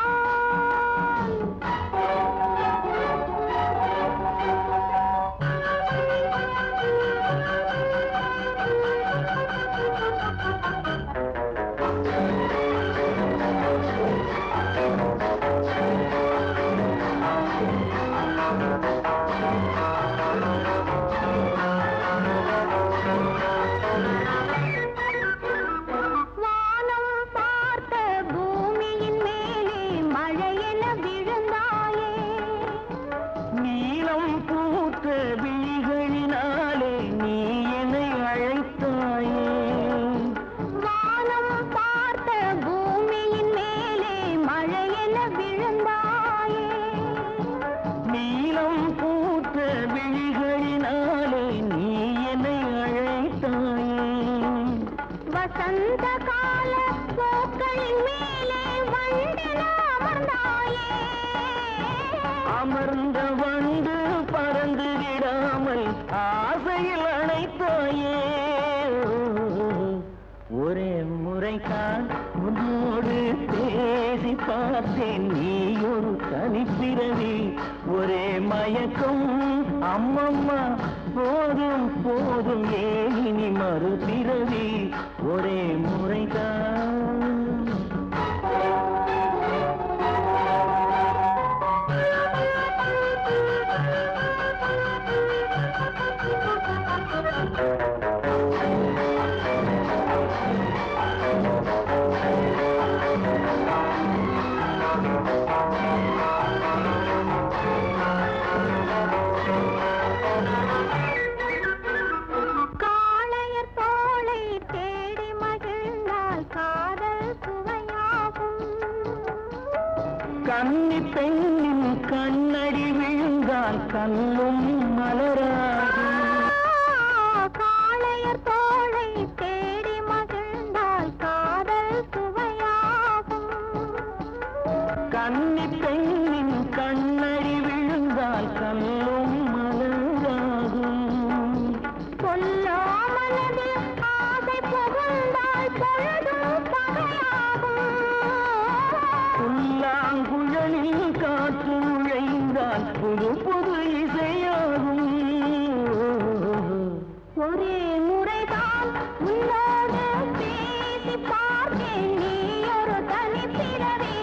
வானம் பார்த்த பூமியின் மேலே மழையென விழுந்தாயே நீளம் பூத்த விழிகளினாலே நீ என்னை அழைத்தாயே வானம் பார்த்த பூமியின் மேலே மழையென விழுந்தாயே நீளம் பூத்த விழிகளினாலே நீ என்னை அழைத்தாயே வசந்த கால பூக்களின் மேலே வண்டென அமர்ந்தாயே அமர்ந்த வண்டு பறந்து விடாமல் ஆசையில் அணைத்தாயே ஒரே முறைதான் உன்னோடு பேசி பார்த்தேன் நீ ஒரு தனிப்பிறவி ஒரே மயக்கம் அம்மம்மா போதும் போதும் ஏன் இனி மறுபிறவி ஒரே முறைதான் காளையர் தோளை தேடி மகிழ்ந்தால் காதல் சுவையாகும் கன்னி பெண்ணின் கண்ணடி விழுந்தால் கண்ணும் மலராகும் காளையர் தோளை தேடி மகிழ்ந்தால் காதல் சுவையாகும் கன்னி பெண்ணின் கண்ணடி விழுந்தால் கண்ணும் மலராகும் கொல்லாமலது ஆசை புகுந்தால் பொழுதும் பகையாகும் புல்லாங்குழலில் காற்று நுழைந்தால் புது புது இசையாகும் ஒரே முறைதான் உன்னோடு பேசி பார்த்தேன் நீ ஒரு தனிப்பிறவி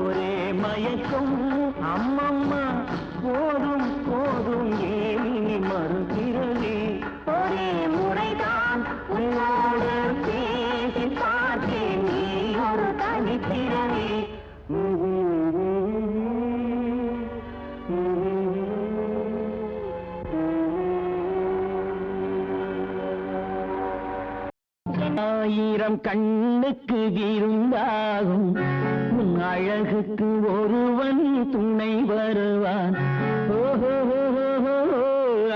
ஒரே மயக்கம் அம்மம்மா போதும் போதும் ஏன் இனி மறுபிறவி ஒரே முறைதான் உன்னோடு பேசி பார்த்தேன் நீ ஒரு தனிப்பிறவி ஆயிரம் கண்ணுக்கு விருந்தாகும் உன் அழகுக்கு ஒருவன் துணை வருவான் ஓஹோ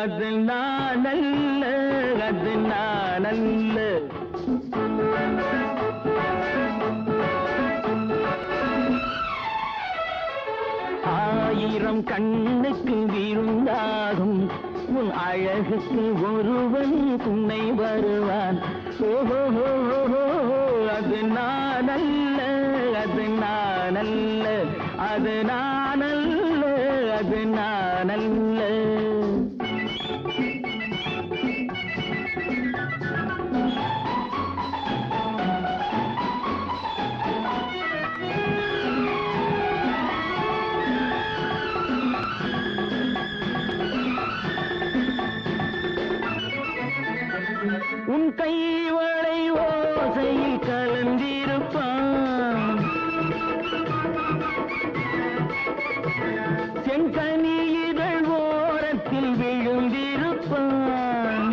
அதில் நான் நானல்ல அது நானல்ல. ஆயிரம் கண்ணுக்கு விருந்தாகும் உன் அழகுக்கு ஒருவன் துணை வருவான். ஓஹோ அது நானல்ல அது நானல்ல அது நானல்ல அது நானல்ல. உன் கைவளை ஓசையில் கலந்திருப்பான், செங்கனி இதழ் ஓரத்தில் விழுந்திருப்பான்.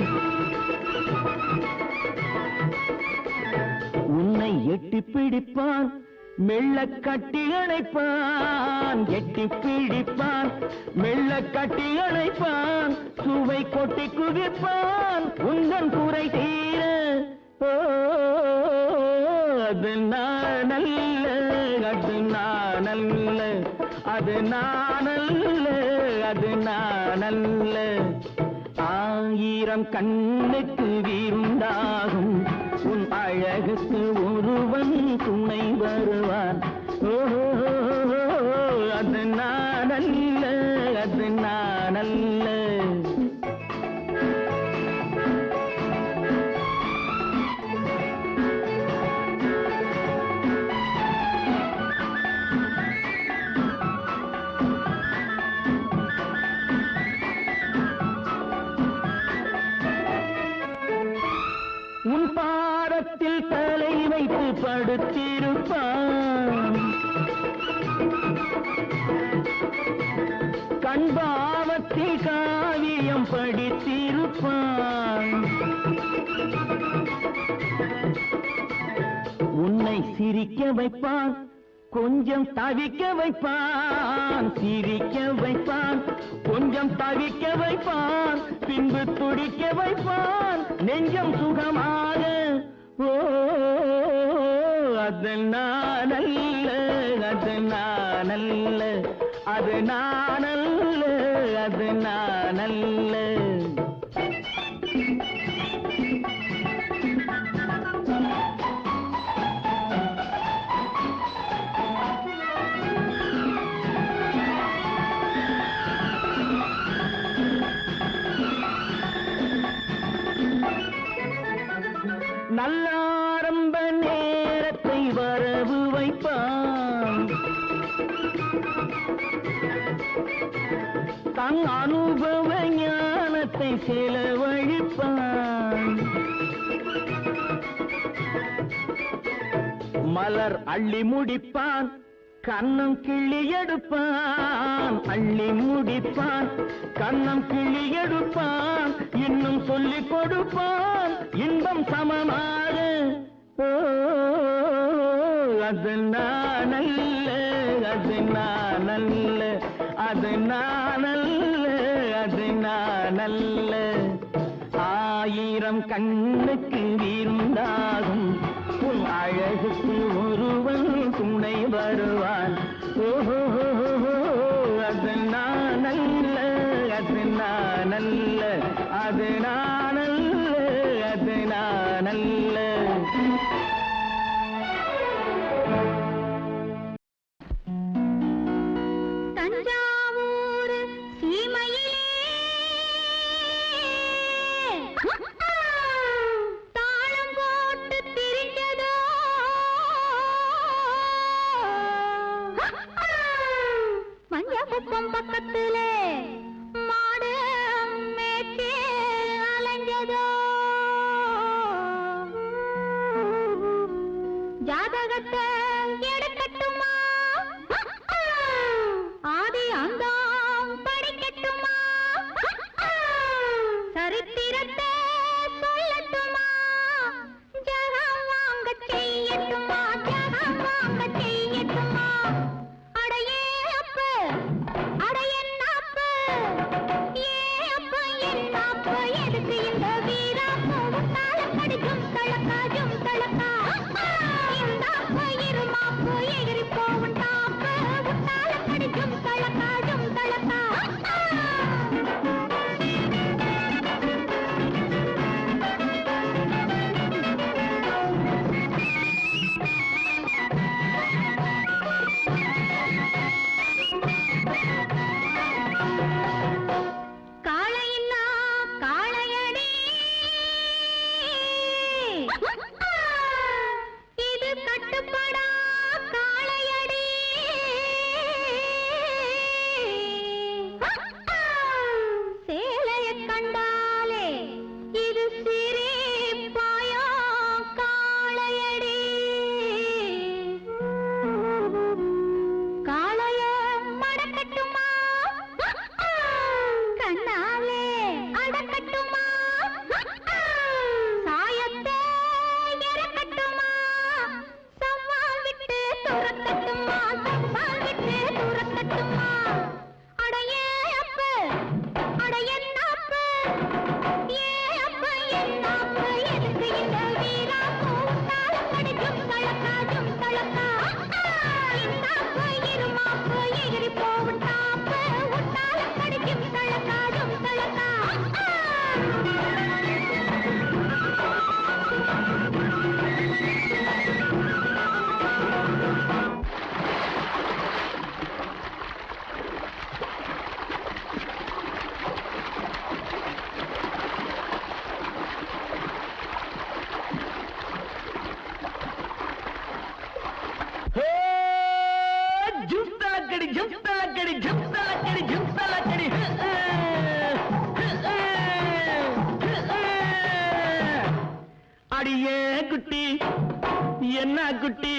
உன்னை எட்டி பிடிப்பான், மெல்ல கட்டி அணைப்பான். எட்டி பிடிப்பான், மெல்ல கட்டி அணைப்பான். சுவை கொட்டி குவிப்பான் உந்தன் குறை தீர. அது நானல்ல அது நானல்ல அது நானல்ல அது நானல்ல. ஆயிரம் கண்ணுக்கு விருந்தாகும் உன் அழகுக்கு ஒருவன் துணை வருவான். ஓஹோ அது நானல்ல அது நானல்ல. உன் பாதத்தில் தலை வைத்து படுத்திருப்பான், கண்பாவத்தில் காவியம் படித்திருப்பான். உன்னை சிரிக்க வைப்பான், கொஞ்சம் தவிக்க வைப்பான். சிரிக்க வைப்பான், கொஞ்சம் தவிக்க வைப்பான். பின்பு துடிக்க வைப்பான் நெஞ்சம் சுகமாக. ஓ அது நானல்ல அது நானல்ல அது நானல்ல அது நானல்ல. நல்ல ஆரம்ப நேரத்தை வரவு வைப்பான், தன் அனுபவ ஞானத்தை செலவழிப்பான். மலர் அள்ளி முடிப்பான், கண்ணம் கிள்ளி எடுப்பான். அள்ளி முடிப்பான், கண்ணம் கிள்ளி எடுப்பான். இன்னும் சொல்லிக் கொடுப்பான் இன்பம் சமமாக. அது நானல்ல அது நானல்ல அது நானல்ல அது நானல்ல. ஆயிரம் கண்ணுக்கு விருந்தாகும் உன் அழகுக்கு ஒருவன் துணை வருவான். ஓஹோ அது நானல்ல அது நானல்ல அது நானல்ல அது நானல்ல. தஞ்சாவூர் சீமையிலே தாளம் போட்டு திரிஞ்சதோ மஞ்சக்குப்பம் பக்கத்திலே மாடு மேய்ச்சி அலைஞ்சதோ. அடியே குட்டி என்ன குட்டி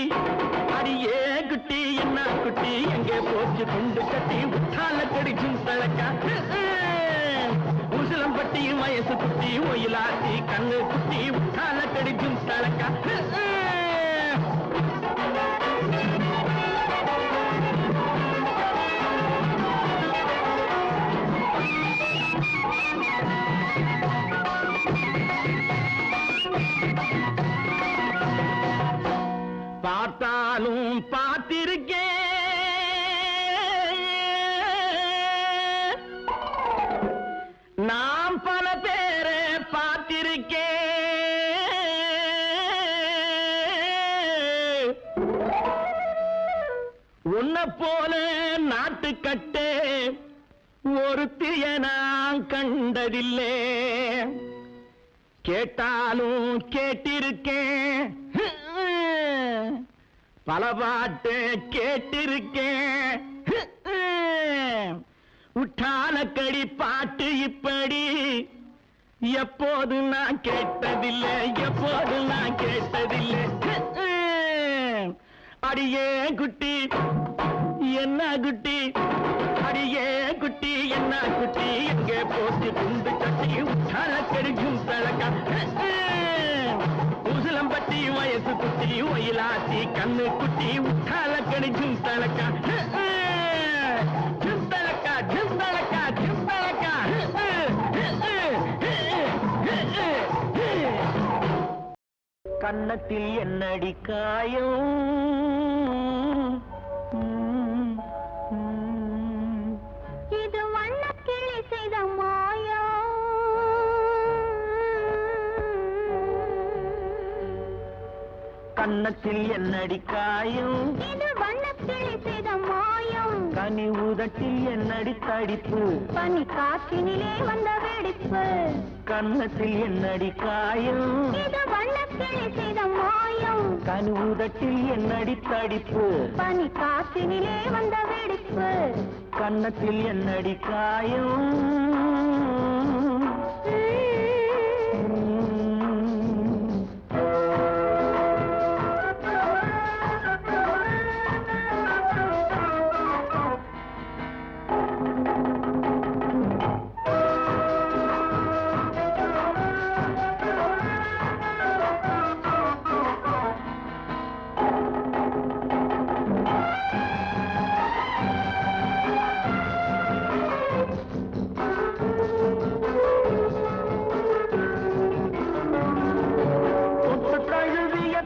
அடியே குட்டி என்ன குட்டி எங்கே போச்சு குண்டு கட்டி உத்தால கடிச்சும் தழக்கா உசிலம்பட்டி வயசு குட்டி ஒயிலாத்தி கண்ணு குட்டி உத்தால கடிச்சும் தழக்கா பார்த்தாலும் பார்த்திருக்கேன் நாம் பல பேரை பார்த்திருக்கேன் உன்னை போல நாட்டுக்கட்டே ஒருத்திய நான் கண்டதில்லை கேட்டாலும் கேட்டிருக்கேன் பல பாட்டு கேட்டிருக்கேன் உட்டாலக்கடி பாட்டு இப்படி எப்போது நான் கேட்டதில்லை எப்போது நான் கேட்டதில்லை அடியே குட்டி என்ன குட்டி அடியே குட்டி என்ன குட்டி எங்கே போச்சு குண்டு கட்டி உட்டாலக்கடிக்கும் தழக்கா உசிலம்பட்டி வயசு குட்டி ஒயிலாத்தி கண்ணு குட்டி உத்தால கடிச்சும் தழக்கா ஜிந்தளக்கா ஜிந்தளக்கா ஜிந்தளக்கா கன்னத்தில் என்னடி காயம் இது வண்ணக்கிளி செய்த மாயா கன்னத்தில் என்னடி காயம் இது வண்ணக்கிளி செய்த மாயம் கனி உதட்டில் என்னடி தடிப்பு பனி காற்றினிலே வந்த வெடிப்பு கன்னத்தில் என்னடி காயம் இது வண்ணக்கிளி செய்த மாயம் கனி உதட்டில் என்னடி தடிப்பு பனி காற்றினிலே வந்த வெடிப்பு கன்னத்தில் என்னடி காயம்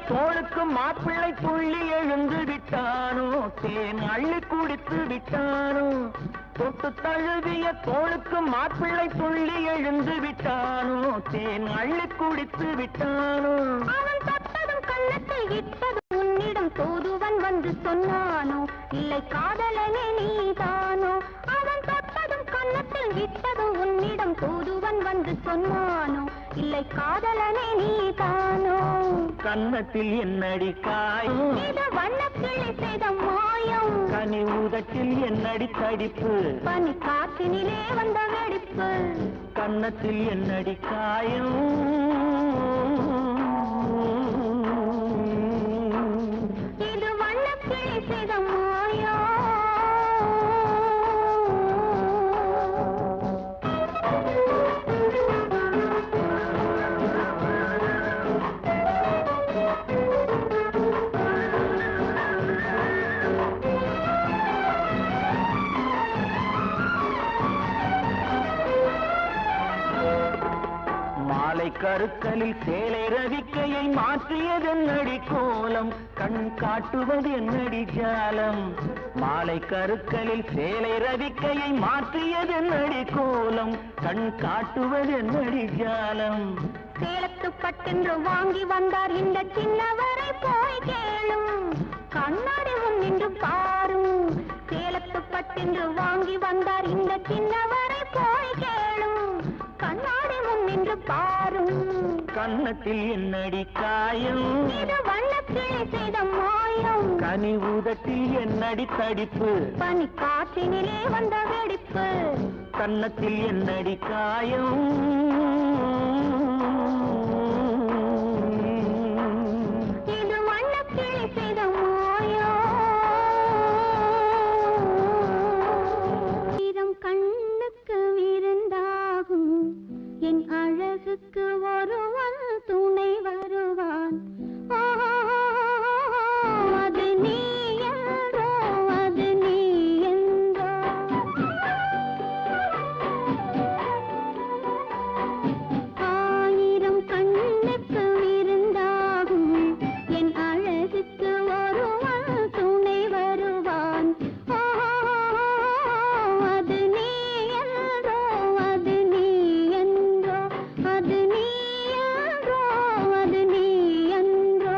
தோளுக்கு மாப்பிள்ளை துள்ளி எழுந்து விட்டானோ தேன் அள்ளி குடித்து விட்டானோ தொட்டு தழுவிய தோளுக்கு மாப்பிள்ளை துள்ளி எழுந்து விட்டானோ தேன் அள்ளி குடித்து விட்டானோ அவன் தொட்டதும் கண்ணத்தில் இட்டது உன்னிடம் தூதுவன் வந்து சொன்னானோ இல்லை காதலனே நீதானோ அவன் தொட்டதும் கண்ணத்தில் இட்டது உன்னிடம் தூதுவன் வந்து சொன்னானோ இல்லை காதலனே நீதானோ கன்னத்தில் என்னடி காயம் இது வண்ணக்கிளி செய்த மாயம் கனி உதட்டில் என்னடி தடிப்பு பனி காற்றினிலே வந்த வெடிப்பு கன்னத்தில் என்னடி காயம் இது வண்ணக்கிளி செய்த மாயம் கருக்கலில் சேலை ரவிக்கையை மாற்றியதென்னடி கோலம் கண் காட்டுவது என்னடி ஜாலம் மாலை கருக்கலில் சேலை ரவிக்கையை மாற்றியதென்னடி கோலம் கண் காட்டுவது என்னடி ஜாலம் சேலத்து பட்டென்று வாங்கி வந்தார் இந்த சின்னவரை போய் கேளும் கண்ணாடி முன் நின்று பாரும் சேலத்து பட்டென்று வாங்கி வந்தார் இந்த சின்னவரை போய் கேளும் கண்ணாடி முன் நின்று பாரும் கன்னத்தில் என்னடி காயம் இது வண்ணக்கிளி செய்த மாயம் கனி உதட்டில் என்னடி தடிப்பு பனி காற்றினிலே வந்த வெடிப்பு கன்னத்தில் என்னடி காயம் அழகுக்கு ஒருவன் துணை வருவான். அது நீ என்றோ, அது நீ என்றோ. ஆயிரம் கண்ணுக்கு விருந்தாகும் என் அழகுக்கு ஒருவன் துணை வருவான். அது நீ என்றோ, அது நீ என்றோ, அது நீ என்றோ, அது நீ என்றோ.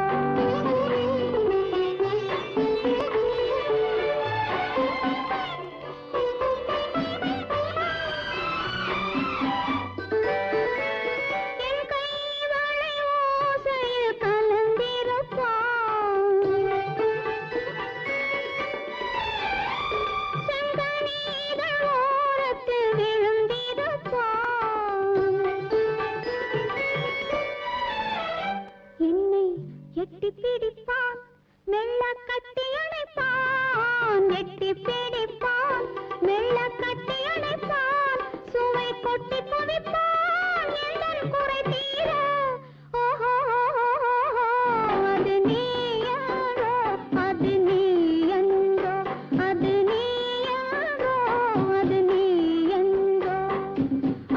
என் கைவளை ஓசையில் கலந்திருப்பான். செங்கனீதழ் ஓரத்தில் விழுந்திருப்பான். என்னை எட்டி பிடிப்பான், மெல்ல கட்டி அணைப்பான். எட்டி பிடிப்பான், மெல்ல கட்டி அணைப்பான். சுவை கொட்டி குவிப்பான் எந்தன் குறை தீர. ஓஹோ, அது நீ என்றோ, அது நீ என்றோ, அது நீ என்றோ, அது நீ என்றோ.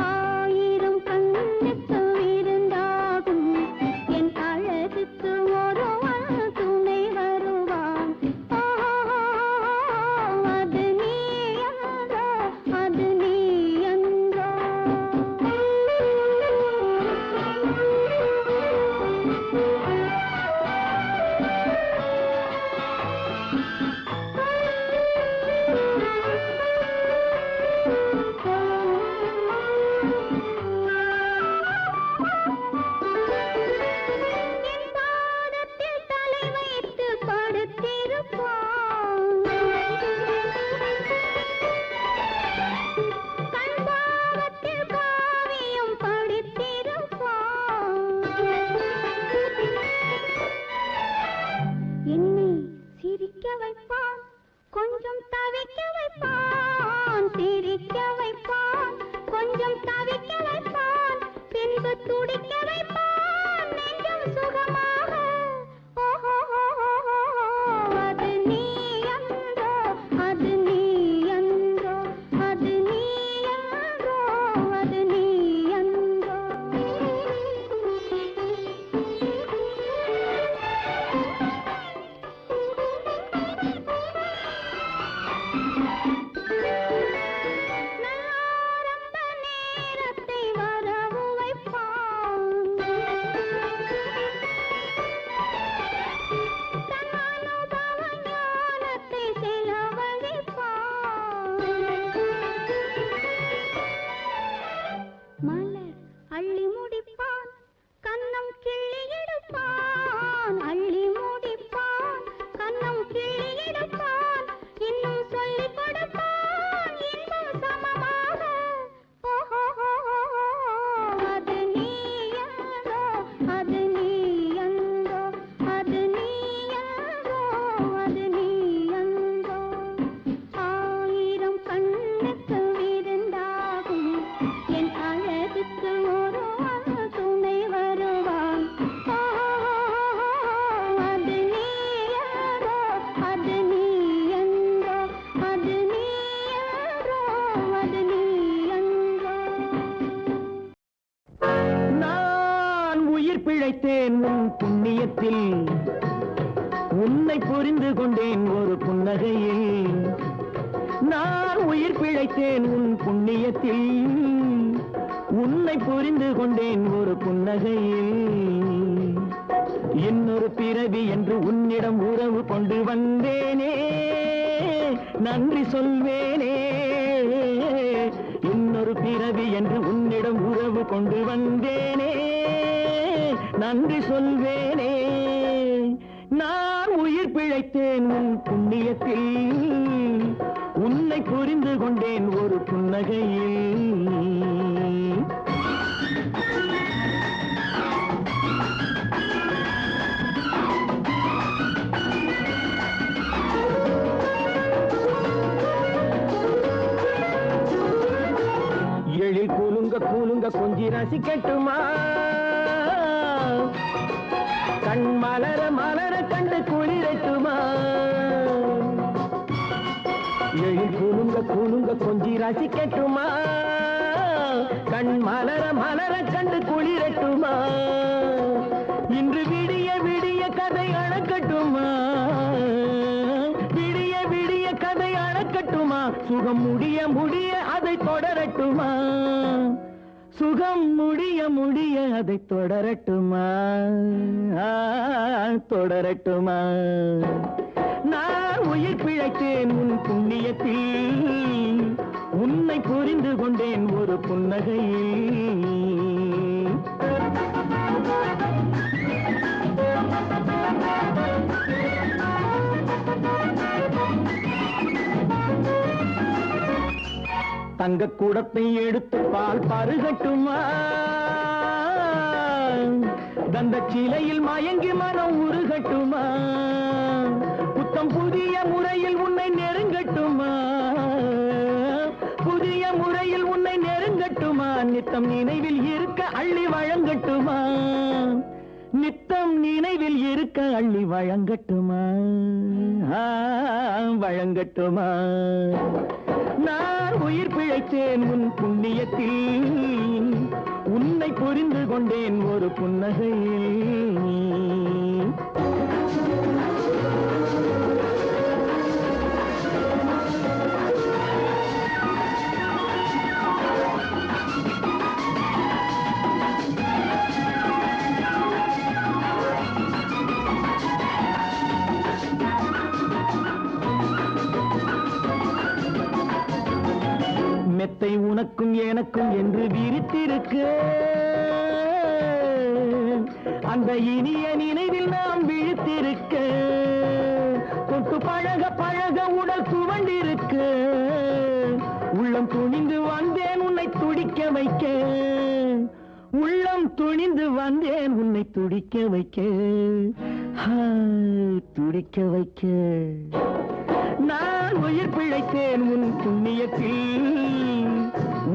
ஆயிரம் கண்ணுக்கு விருந்தாகும் என் அழகுக்கு ஒருவன் துணை வருவான். அது நீ என்றோ, அது நீ என்றோ. என் பாதத்தில் தலை வைத்து படுத்திருப்பான். கண்பாவத்தில் காவியம் படித்திருப்பான். என்னை சிரிக்க வைப்பான், கொஞ்சம் தவிக்க வைப்பான். சிரிக்க வைப்பான், கொஞ்சம் தவிக்க வைப்பான். பின்பு துடிக்க வைப்பான் நெஞ்சம் சுகமாக. ஓஹோ, அது நீ என்றோ, அது நீ என்றோ, அது நீ என்றோ, அது நீ என்றோ. ஆரம்ப நேரத்தை வரவு வைப்பான். தன் அனுபவ ஞானத்தை செலவழிப்பான். மலர் அள்ளி முடிப்பான், கன்னம் கிள்ளி எடுப்பான். அள்ளி முடிப்பான், கன்னம் கிள்ளி எடுப்பான். இன்னும் சொல்லிக் கொடுப்பான் இன்பம் சமமாக. ஓஹோ, அது நீ என்றோ, அது நீ என்றோ, அது நீ என்றோ, அது நீ என்றோ. ஆயிரம் கண்ணுக்கு விருந்தாகும் என் அழகுக்கு ஒருவன் துணை வருவான். அது நீ என்றோ, அது நீ என்றோ, அது நீ என்றோ, அது நீ என்றோ. நான் உயிர் பிழைத்தேன் உன் புண்ணியத்தில், உன்னை புரிந்து கொண்டேன் ஒரு புன்னகையில். நான் உயிர் பிழைத்தேன் உன் புண்ணியத்தில், உன்னை புரிந்து கொண்டேன் ஒரு புன்னகையில். இன்னொரு பிறவி என்று உன்னிடம் உறவு கொண்டு வந்தேனே, நன்றி சொல்வேனே. இன்னொரு பிறவி என்று உன்னிடம் உறவு கொண்டு வந்தேனே, நன்றி சொல்வேனே. நான் உயிர் பிழைத்தேன் உன் புண்ணியத்தில், உன்னை புரிந்து கொண்டேன் ஒரு புன்னகையில். எழில் கூலுங்க கூலுங்க கொஞ்சிற ரசிக்கட்டுமா கண் மலர மலர கண்டு குளிரட்டுமா எழில் குலுங்க குலுங்க கொஞ்சி ரசிக்கட்டுமா கண் மலர மலர கண்டு குளிரட்டுமா இன்று விடிய விடிய கதை அழக்கட்டுமா விடிய விடிய கதை அழக்கட்டுமா சுகம் முடிய முடிய அதை தொடரட்டுமா சுகம் முடிய முடிய அதை தொடரட்டுமா தொடரட்டுமா நான் உயிர் பிழைத்தேன் உன் புண்ணியத்தில் உன்னை புரிந்து கொண்டேன் ஒரு புன்னகையில் தங்க கூடத்தை எடுத்து பால் பருகட்டுமா தந்த சிலையில் மயங்கி மனம் உருகட்டுமா புத்தம் புதிய முறையில் உன்னை நெருங்கட்டுமா புதிய முறையில் உன்னை நெருங்கட்டுமா நித்தம் நினைவில் இருக்க அள்ளி வழங்கட்டுமா நித்தம் நினைவில் இருக்க அள்ளி வழங்கட்டுமா வழங்கட்டுமா நான் உயிர் பிழைத்தேன் உன் புண்ணியத்தில் உன்னை புரிந்து கொண்டேன் ஒரு புன்னகையில் மெத்தை உனக்கும் எனக்கும் என்று விரித்திருக்க அந்த இனிய நினைவில் நாம் விழித்திருக்க தொட்டு பழக பழக உடல் துவண்டிருக்க உள்ளம் துணிந்து வந்தேன் உன்னை துடிக்க வைக்க உள்ளம் துணிந்து வந்தேன் உன்னை துடிக்க வைக்க துடிக்க வைக்க நான் உயிர் பிழைத்தேன் உன் புண்ணியத்தில்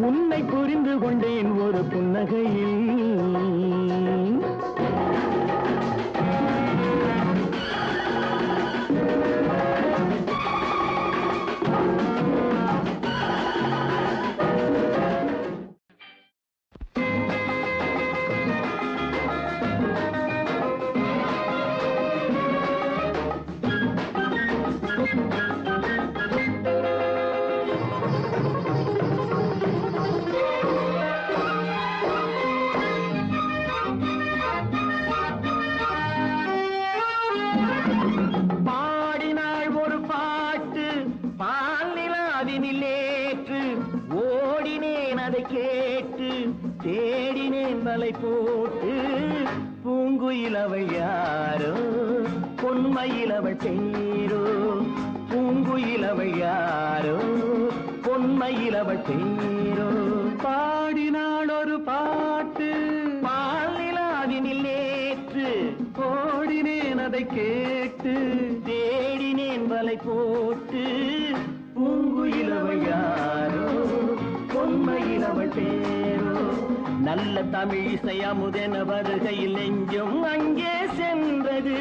உன்னை புரிந்து கொண்டேன் ஒரு புன்னகையில் தேடினேன் வலை போட்டு பூங்குயில் அவள் யாரோ பொன்மையில் அவள் பேரோ பூங்குயில் அவள் யாரோ பொன்மையில் அவள் பேரோ பாடினாள் ஒரு பாட்டு பால் நிலாவினில் நேற்று ஓடினேன் அதை கேட்டு தேடினேன் வலை போட்டு பூங்குயில் அவள் யாரோ பொன்மையில் அவள் பேரோ நல்ல தமிழ் இசை அமுதென வருகையில் நெஞ்சும் அங்கே சென்றது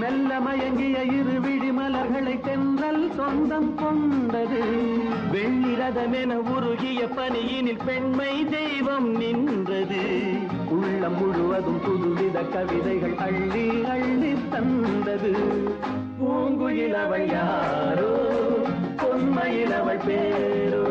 மெல்ல மயங்கிய இரு விழி மலர்களை தென்றல் சொந்தம் கொண்டது வெள்ளிரதமென உருகிய பனியினில் பெண்மை தெய்வம் நின்றது உள்ளம் முழுவதும் புதுவித கவிதைகள் அள்ளி அள்ளி தந்தது பூங்குயில் அவள் யாரோ பொன்மையில் அவள் பேரோ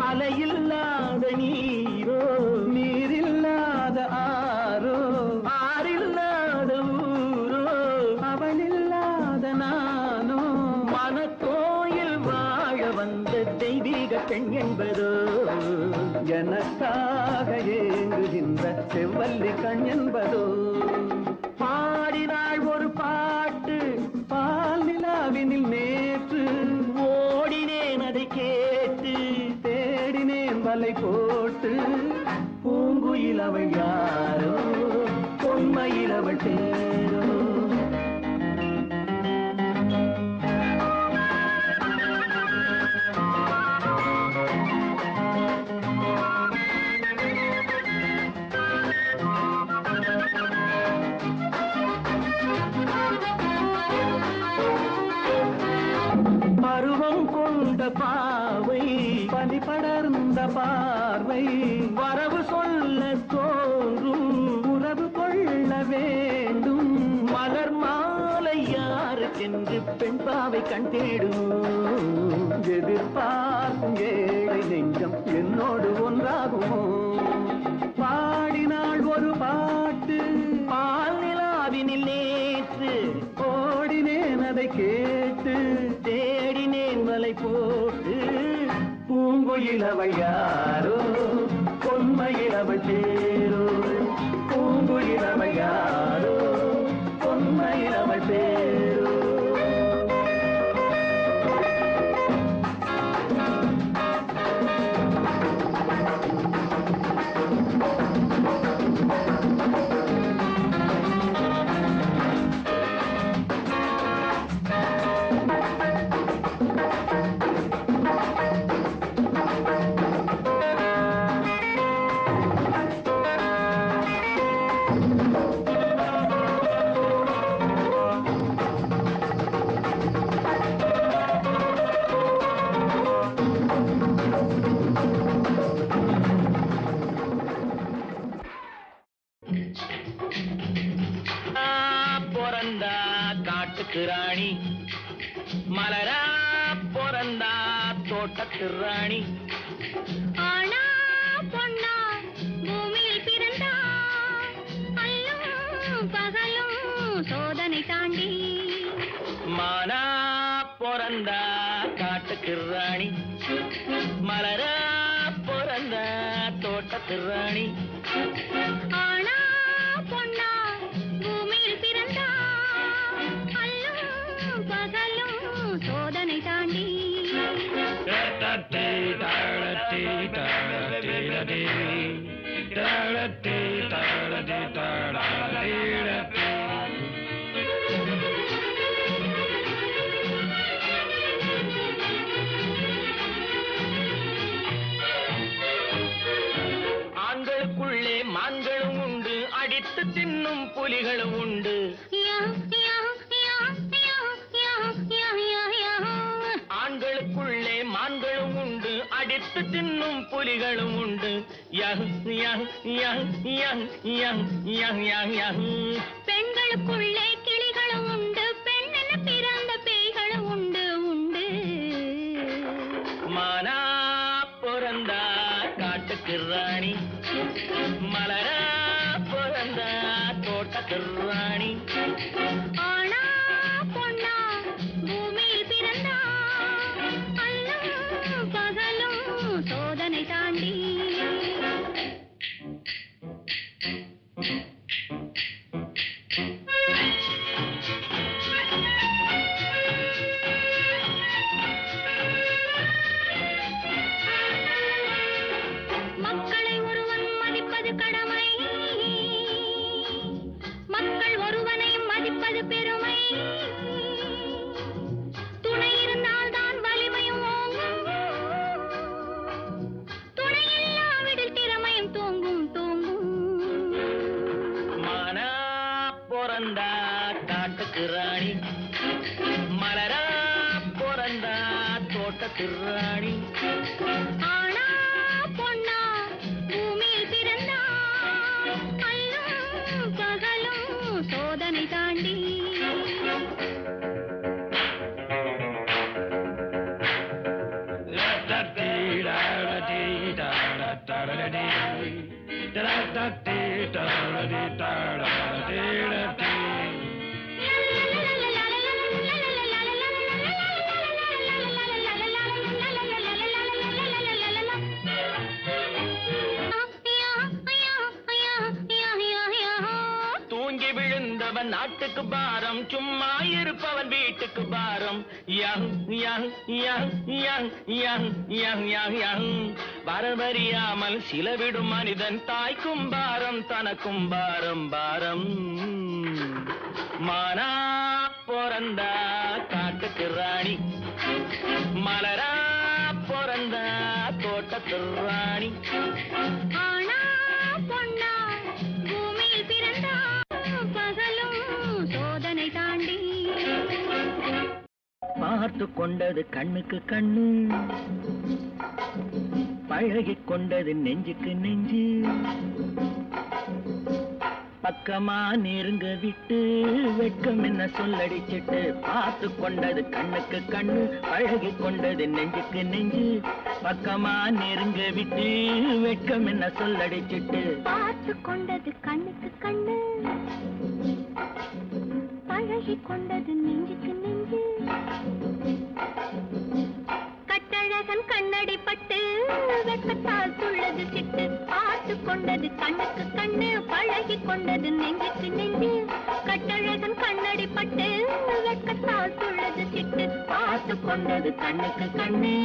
அலையில்லாத நீரோ நீரில்லாத ஆரோ ஆறில்லாத ஊரோ அவளில்லாத நானோ மனக்கோயில் வாழ வந்த தெய்வீக பெண் என்பதோ எனக்காக ஏங்குகின்ற செவ்வல்லி கண் என்பதோ பாடினாள் ஒரு பாட்டு பால் நிலாவினில் நேற்று ஓடினேன் அதை கேட்டு மலை போட்டு பூங்குயில் அவள் யாரோ பொன்மையில் அவள் தேரோ பருவம் கொண்ட பாவை பனி படர்ந்த பார்வை வரவு சொல்ல தோன்றும் உறவு கொள்ள வேண்டும் மலர் மாலை யாருக்கென்று பெண் பாவை கண் தேடும் எதிர்பார்க்கும் ஏழை நெஞ்சம் என்னோடு ஒன்றாகுமோ பாடினாள் ஒரு பாட்டு பால் நிலாவினில் நேற்று ஓடினேன் அதை கேட்டு தேடினேன் மலை போட்டு பூங்குயில் அவள் யாரோ பொன்மையில் அவள் தேரோ பூங்குயில் அவள் யாரோ பொன்மையில் அவள் தேரோ பொறந்தா காட்டுக்கு ராணி மலரா பொறந்தா தோட்டத்து ராணி ஆனா பொண்ணா பூமியில் பிறந்தா அல்லும் பகலும் சோதனை தாண்டி மானா பொறந்தா காட்டுக்கு ராணி மலரா பொறந்தா தோட்டத்து ராணி ஆனா பொண்ணா பூமியில் பிறந்தா அல்லும் பகலும் சோதனை தாண்டி ஆண்களுக்குள்ளே மான்களும் உண்டு அடித்து தின்னும் புலிகளும் உண்டு ஆண்களுக்குள்ளே மான்களும் உண்டு அடித்து தின்னும் புலிகளும் உண்டு பெண்களுக்குள்ளே கிளிகளும் உண்டு பெண்ணென பிறந்த பேய்களும் உண்டு உண்டு மானா பொறந்தா காட்டுக்கு ராணி மலரா பொறந்தா தோட்டத்து ராணி ஆனா பொண்ணா பூமியில் பிறந்தா அல்லும் பகலும் சோதனை தாண்டி மக்களை ஒருவன் மதிப்பது கடமை மக்கள் ஒருவனை மதிப்பது பெருமை துணை இருந்தால் தான் வலிமையும் ஓங்கும் துணை இல்லாவிடில் திறமையும் தூங்கும் தூங்கும் மானா பொறந்தா காட்டுக்கு ராணி மலரா பொறந்தா தோட்டத்து ராணி ஆனா பொண்ணா பூமியில் பிறந்தா அல்லும் பகலும் சோதனை தாண்டி தூங்கி விழுந்த வந்தவன் நாட்டுக்கு பாரம், சும்மா இருப்பவன் வீட்டுக்கு பாரம். யங் யங் யங் யங் யங் யங் யங் யங் வரவறியாமல் சிலவிடும் மனிதன் தாய்க்கும் பாரம் தனக்கும் பாரம் பாரம். மானா பொறந்தா காட்டுக்கு ராணி, மலரா பொறந்தா தோட்டத்து ராணி. ஆனா பொன்னா பூமியில் பிறந்தா பகலும் சோதனை தாண்டி. பார்த்து கொண்டது கண்ணுக்கு கண்ணு, பழகிக் கொண்டது நெஞ்சுக்கு நெஞ்சு. பக்கமா நெருங்க விட்டு வெட்கம் என்ன சொல்லடிச்சிட்டு. பார்த்து கொண்டது கண்ணுக்கு கண்ணு, பழகிக் கொண்டது நெஞ்சுக்கு நெஞ்சு. பக்கமா நெருங்க விட்டு வெட்கம் என்ன சொல்லடிச்சிட்டு. பார்த்து கொண்டது கண்ணுக்கு கண்ணு, பழகிக் கொண்டது நெஞ்சுக்கு நெஞ்சு. கட்டழகன் கண்ணடி பட்டு வெட்கத்தால் துள்ளது சிட்டு. பார்த்து கொண்டது கண்ணுக்கு கண்ணு, பழகிக் கொண்டது நெஞ்சுக்கு நெஞ்சு. கட்டழகன் கண்ணடி பட்டு வெட்கத்தால் துள்ளது சிட்டு. பார்த்து கொண்டது கண்ணுக்கு கண்ணு.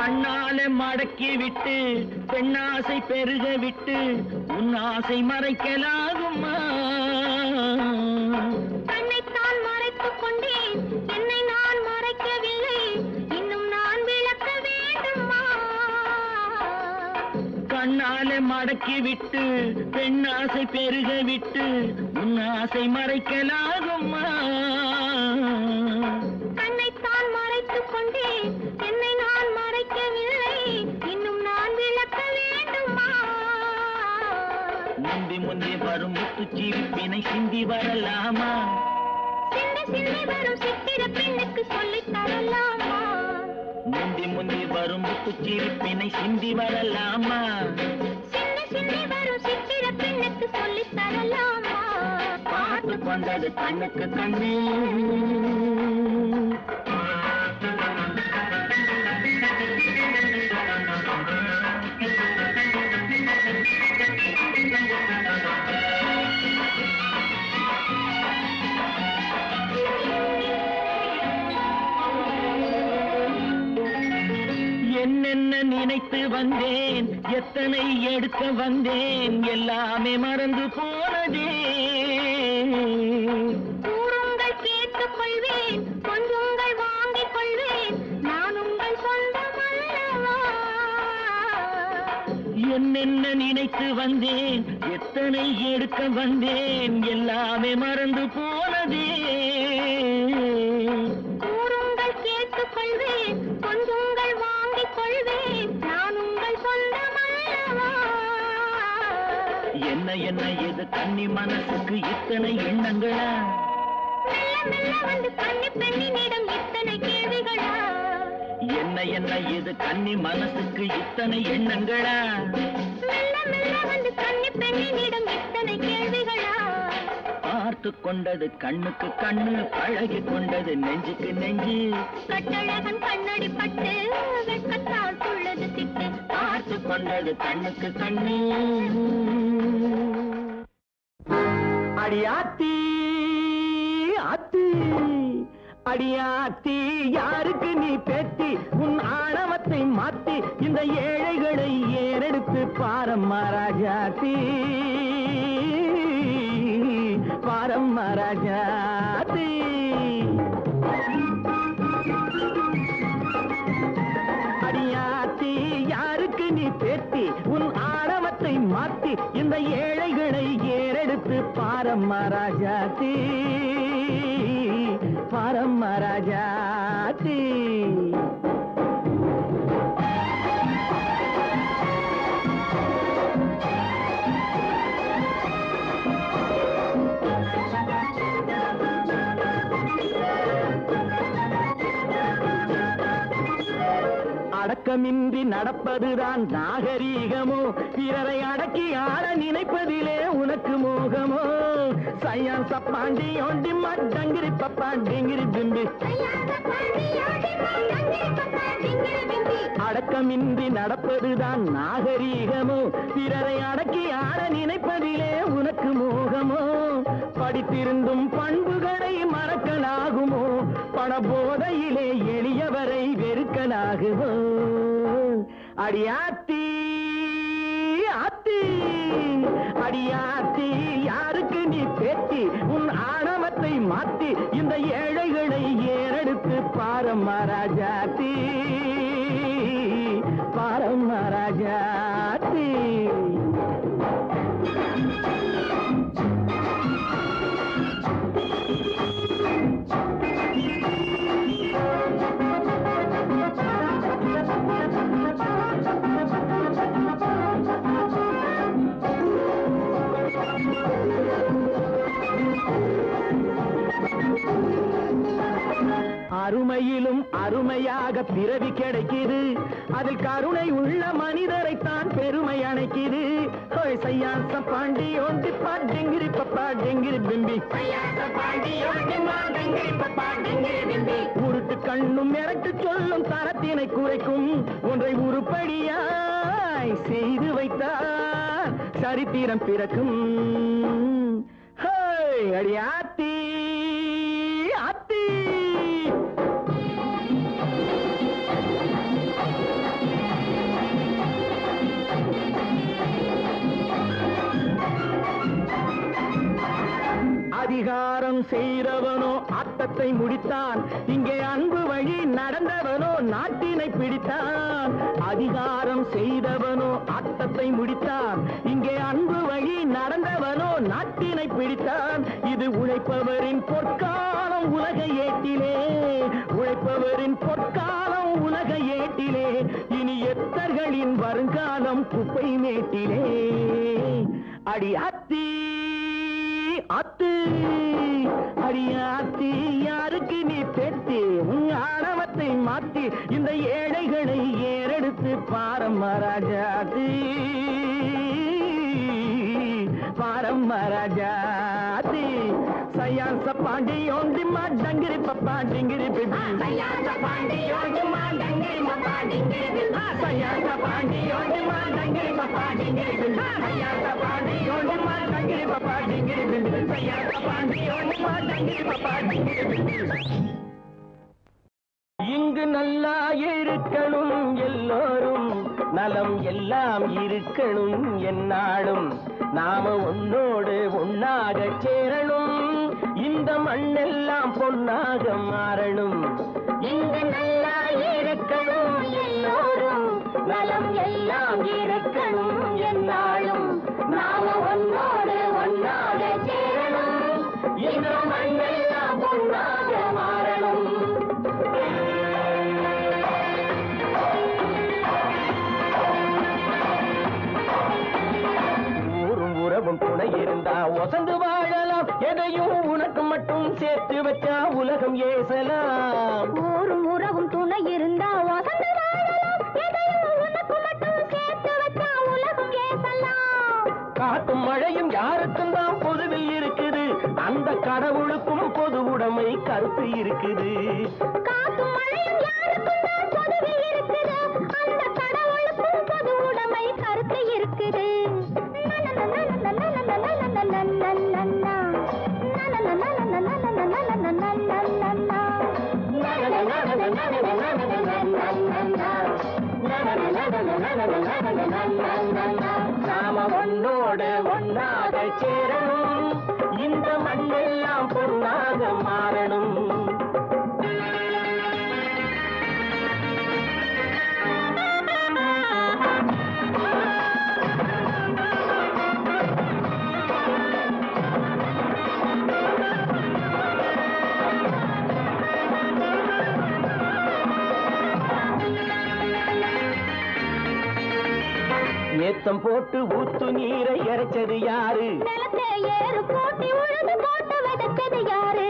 கண்ணாலே மடக்கி விட்டு பெண்ணாசை பெருக விட்டு உன் ஆசை மறைக்கலாகுமா? கண்ணைத்தான் மறைத்துக் கொண்டேன், என்னை நான் மறைக்கவில்லை, இன்னும் நான் விளக்க வேண்டுமா? கண்ணாலே மடக்கி விட்டு பெண்ணாசை பெருக விட்டு உன் ஆசை மறைக்கலாகுமா? கண்ணைத்தான் மறைத்துக் கொண்டேன், என்னை நான் மறைக்கவில்லை, இன்னும் நான் விளக்க வேண்டுமா? முந்தி முந்தி வரும் முத்துச்சீவிப்பினை சிந்தி வரலாமா? சிந்தி சிந்தி வரும் சித்திர பெண்ணுக்கு சொல்லித் தரலாமா? முந்தி முந்தி வரும் முத்துச்சீவிப்பினை சிந்தி வரலாமா? சிந்தி சிந்தி வரும் சித்திர பெண்ணுக்கு சொல்லித் தரலாமா? பார்த்து கொண்டது கண்ணுக்கு கண்ணு. என்னென்ன நினைத்து வந்தேன், எத்தனை எடுக்க வந்தேன், எல்லாமே மறந்து போனதே. கூறுங்கள் கேட்டுக் கொள்வேன், கொஞ்சங்கள் வாங்கிக் கொள்வேன், நான் உங்கள் சொந்தம் அல்லவா? என்னென்ன நினைத்து வந்தேன், எத்தனை எடுக்க வந்தேன், எல்லாமே மறந்து போனதே. கூறுங்கள் கேட்டுக் கொள்வேன், கொஞ்சங்கள் வாங்கிக் கொள்வேன், நான் உங்கள் சொந்தம் அல்லவா? என்ன என்ன இது கன்னி மனசுக்கு இத்தனை எண்ணங்களா? மெல்ல மெல்ல வந்து கன்னி பெண்ணினிடம் இத்தனை கேள்விகளா? என்ன என்ன இது கன்னி மனசுக்கு இத்தனை எண்ணங்களா? மெல்ல மெல்ல வந்து கன்னி பெண்ணினிடம் இத்தனை கேள்விகளா? பார்த்து கொண்டது கண்ணுக்கு கண்ணு, பழகி கொண்டது நெஞ்சுக்கு நெஞ்சு. கட்டழகன் கண்ணடி பட்டு வெட்கத்தால் துள்ளது சிட்டு. பார்த்து கொண்டது கண்ணுக்கு கண்ணு. அடியாத்தி ஆத்தி அடியாத்தி, யாருக்கு நீ பேத்தி? உன் ஆணவத்தை மாத்தி இந்த ஏழைகளை ஏறெடுத்து பாரம்மா ராஜாத்தி, பாரம்மா ராஜாத்தி. அடியாத்தி, யாருக்கு நீ பேத்தி? உன் ஆணவத்தை மாத்தி இந்த ஏழைகளை ஏறெடுத்து பாரம்மா ராஜாத்தி, பாரம்மா ராஜாத்தி. அட அடக்கமின்றி நடப்பதுதான் நாகரீகமோ பிறரை அடக்கி ஆள நினைப்பதிலே உனக்கு மோகமோ சையான் சப்பாண்டி ஒண்டி மட்டங்கிரி பப்பா டிங்கிரி பிம்பி அடக்கமின்றி நடப்பதுதான் நாகரீகமோ பிறரை அடக்கி ஆள நினைப்பதிலே உனக்கு மோகமோ படித்திருந்தும் பண்புகளை மறக்கலாகுமோ பண போதையிலே எளியவரை வெறுக்கலாகுமோ அடியாத்தி ஆத்தி அடியாத்தி யாருக்கு நீ பேத்தி உன் ஆணவத்தை மாத்தி இந்த ஏழைகளை ஏறெடுத்து பாரம்மா ராஜாத்தி பாரம்மா ராஜாத்தி அருமையிலும் அருமையாக பிறவி கிடைக்குது அதில் கருணை உள்ள மனிதரைத்தான் பெருமை அணைக்குது சையான் சப்பாண்டி ஒண்டி பாட்டிங்கிரி பப்பா டிங்கிரி பிம்பி உருட்டு கண்ணும் மிரட்டு சொல்லும் தரத்தினை குறைக்கும் ஒன்றை உருப்படியாய் செய்து வைத்தால் சரித்திரம் பிறக்கும் அடியாத்தி ஆத்தி அதிகாரம் செய்தவனோ ஆட்டத்தை முடித்தான் இங்கே அன்பு வழி நடந்தவனோ நாட்டினை பிடித்தான் அதிகாரம் செய்தவனோ ஆட்டத்தை முடித்தான் இங்கே அன்பு வழி நடந்தவனோ நாட்டினை பிடித்தான் இது உழைப்பவரின் பொற்காலம் உலக ஏட்டிலே உழைப்பவரின் பொற்காலம் உலக ஏட்டிலே இனி எத்தர்களின் வருங்காலம் குப்பை மேட்டிலே அடி அத்தி அத்து அடியாத்தி யாருக்கு நீ பெத்தி உன் ஆணவத்தை மாத்தி இந்த ஏழைகளை ஏறெடுத்து பாரம்மா ராஜாத்தி பாரம்மா ராஜாத்தி சையான் சப்பாண்டி ஒண்டி மாட்டங்கிரி பப்பா டிங்கிரி பிபி சையான் சப்பாண்டி ஒண்டி மாட்டங்கிரி பப்பா டிங்கிரி பிபி சையான் சப்பாண்டி ஒண்டி மாட்டங்கிரி பப்பா டிங்கிரி பிபி சையான் சப்பாண்டி ஒண்டி மாட்டங்கிரி பப்பா டிங்கிரி பிபி சையான் சப்பாண்டி ஒண்டி மாட்டங்கிரி பப்பா டிங்கிரி பிபி இங்கு நல்லா இருக்கணும் எல்லோரும் நலம் எல்லாம் இருக்கணும் என்னாலும் நாம உன்னோடு ஒன்னாக சேரணும் இந்த மண்ணெல்லாம் பொன்னாக மாறணும் இங்கு நல்லா இருக்கணும் எல்லோரும் நலம் எல்லாம் இருக்கணும் என்னாலும் நாம உன்னோடு ஒன்னாக சேரணும் இந்த மண்ணெல்லாம் பொன்னாக மாறணும் துணை இருந்தா ஒசந்து வாழலாம் எதையும் உனக்கு மட்டும் சேர்த்து வச்சா உலகம் ஏசலாம் ஊரும் உறவும் துணை இருந்தா வசந்து வாழலாம் எதையும் உனக்கு மட்டும் சேர்த்து வச்சா உலகம் ஏசலாம் காட்டும் மழையும் யாருக்கும் தான் பொதுவில் இருக்குது அந்த கடவுளுக்கும் பொது உடைமை கருத்து இருக்குது காட்டும் மழையும் யாருக்கும் தான் பொதுவில் இருக்குது அந்த கடவுளுக்கும் பொது உடைமை கருத்து இருக்குது நாம ஒன்னோடு ஒன்னாக சேரணும் இந்த மண்ணெல்லாம் பொன்னாக மாறணும் ஏத்தம் போட்டு ஊத்து நீரை இறைச்சது யாரு நிலத்தை ஏறு போட்டி உழுது போட்டு விதைச்சது யாரு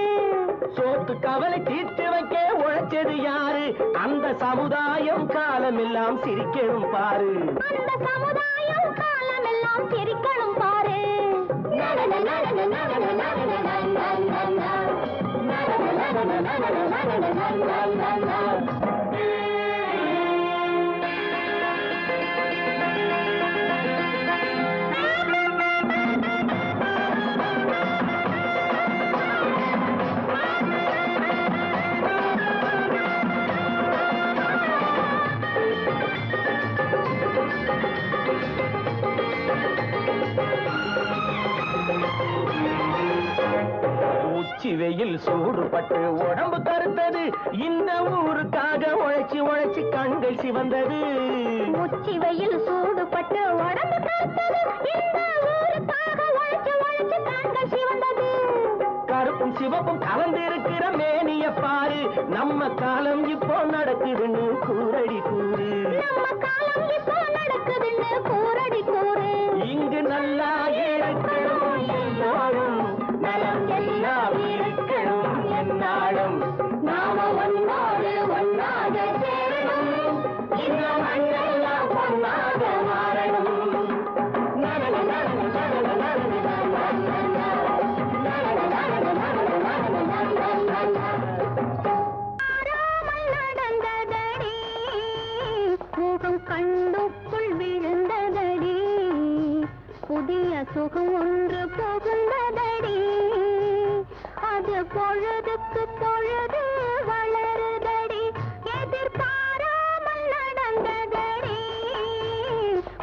சோத்து கவலை தீர்த்து வைக்க உழைச்ச படைச்சது யாரு? அந்த சமுதாயம் காலமெல்லாம் சிரிக்கணும் பாரு. அந்த சமுதாயம் காலமெல்லாம் சிரிக்கணும் பாரு. உச்சி வெயில் சூடுபட்டு உடம்பு கருத்தது, இந்த ஊருக்காக உழைச்சி உழைச்சி கண்கள் சிவந்தது. உச்சி வெயில் சூடுபட்டு உடம்பு கருத்தது, இந்த ஊருக்காக உழைச்சி உழைச்சி கண்கள் சிவந்தது. கருப்பும் சிவப்பும் கலந்திருக்கிற மேனிய பாரு, நம்ம காலம் இப்போ நடக்குதுன்னு கூரடி கூறு. நம்ம காலம் இப்போ நடக்குதுன்னு கூரடி கூறு. இங்கு நல்லா இருக்கணும் எல்லாரும், நலம் எல்லாம் இருக்கணும் என்னாலும். நாம ஒன்னோடு ஒன்னாக சேரணும், இந்த மண்ணெல்லாம் பொன்னாக மாறணும். நடந்ததடி, முகம் கண்ணுக்குள் விழுந்ததடி, புதிய சுகம் ஒன்று புகுந்ததடி, அது பொழுதுக்கு பொழுது வளருதடி, எதிர்பாராமல் நடந்ததடி,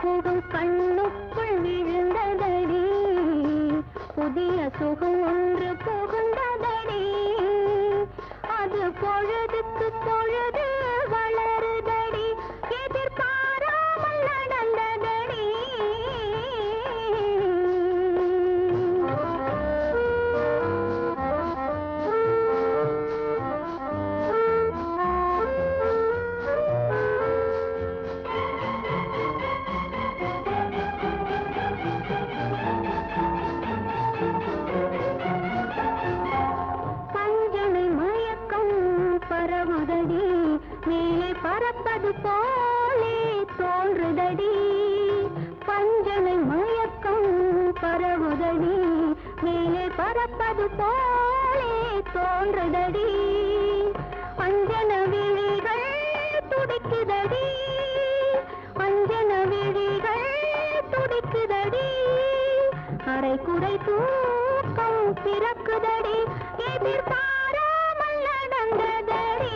முகம் கண்ணுக்குள் விழுந்ததடி, புதிய சுகம் ஒன்று புகுந்ததடி, அது பொழுதுக்கு பொழுது வளருதடி, எதிர்பாராமல் நடந்ததடி. பஞ்சனை மயக்கம் பரவுதடி, மேலே பறப்பது போலே தோன்றுதடி, பஞ்சனை மயக்கம் பரவுதடி, மேலே பறப்பது போலே தோன்றுதடி, அஞ்சன விழிகள் துடிக்குதடி, அஞ்சன விழிகள் துடிக்குதடி, அரை குறை தூக்கம் பிறக்குதடி, எதிர்பாராமல் நடந்ததடி.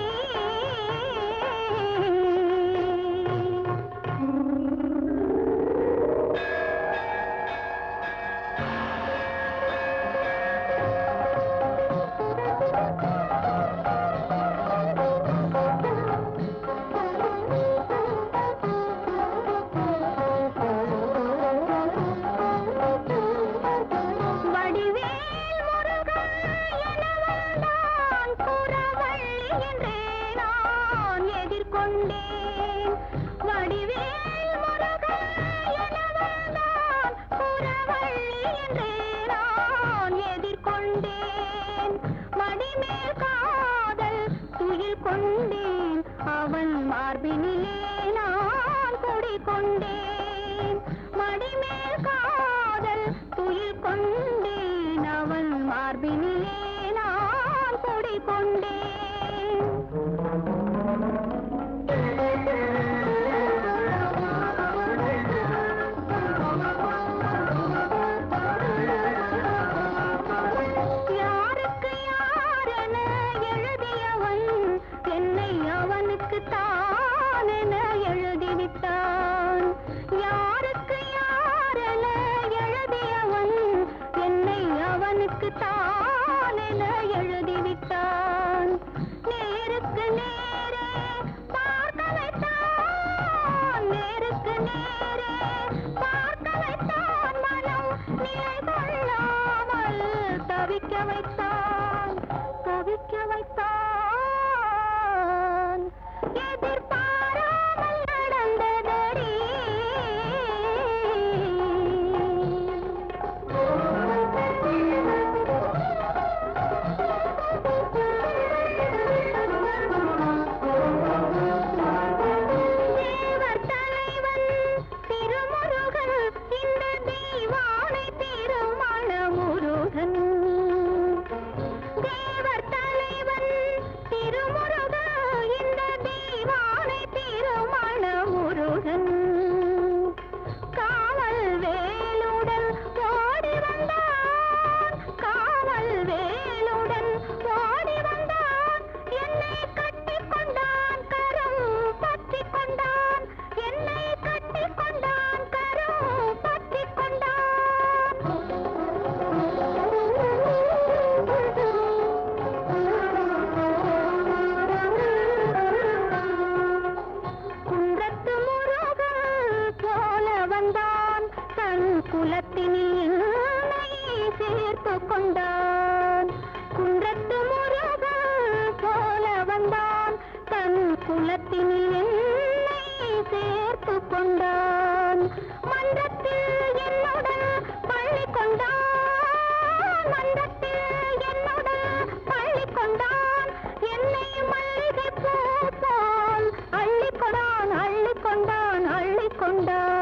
வடிவேல் முருகா என வந்தான், புறவள்ளி என்றே நான் எதிர்கொண்டேன். வடிவேல் முருகா என வந்தான், புறவள்ளி என்றே நான் எதிர்கொண்டேன். மடிமேல் காதல் துயில் கொண்டேன், அவன் மார்பினிலே நான் குடிகொண்டேன். மடிமேல் காதல் துயில் கொண்டேன், அவன் மார்பினிலே நான் குடிகொண்டேன். யாருக்கு யாரென எழுதியவன், என்னை அவனுக்கு தானென எழுதிவிட்டான். யாருக்கு யாரென எழுதியவன், என்னை அவனுக்கு தானென எழுதிவிட்டான். நேருக்கு நேரே பார்க்க வைத்தான், நேருக்கு நேரே பார்க்க வைத்தான், மனம் நிலை கொள்ளாமல் தவிக்க வைத்தான், தவிக்க வைத்தான். குலத்தினில் என்னை சேர்த்து கொண்டான் மன்றத்தில் என்னுடன் பள்ளி கொண்டான் மன்றத்தில் என்னுடன் பள்ளி கொண்டான் என்னை மல்லிகை பூ போல் அள்ளிக்கொண்டான் அள்ளிக்கொண்டான் அள்ளிக்கொண்டான்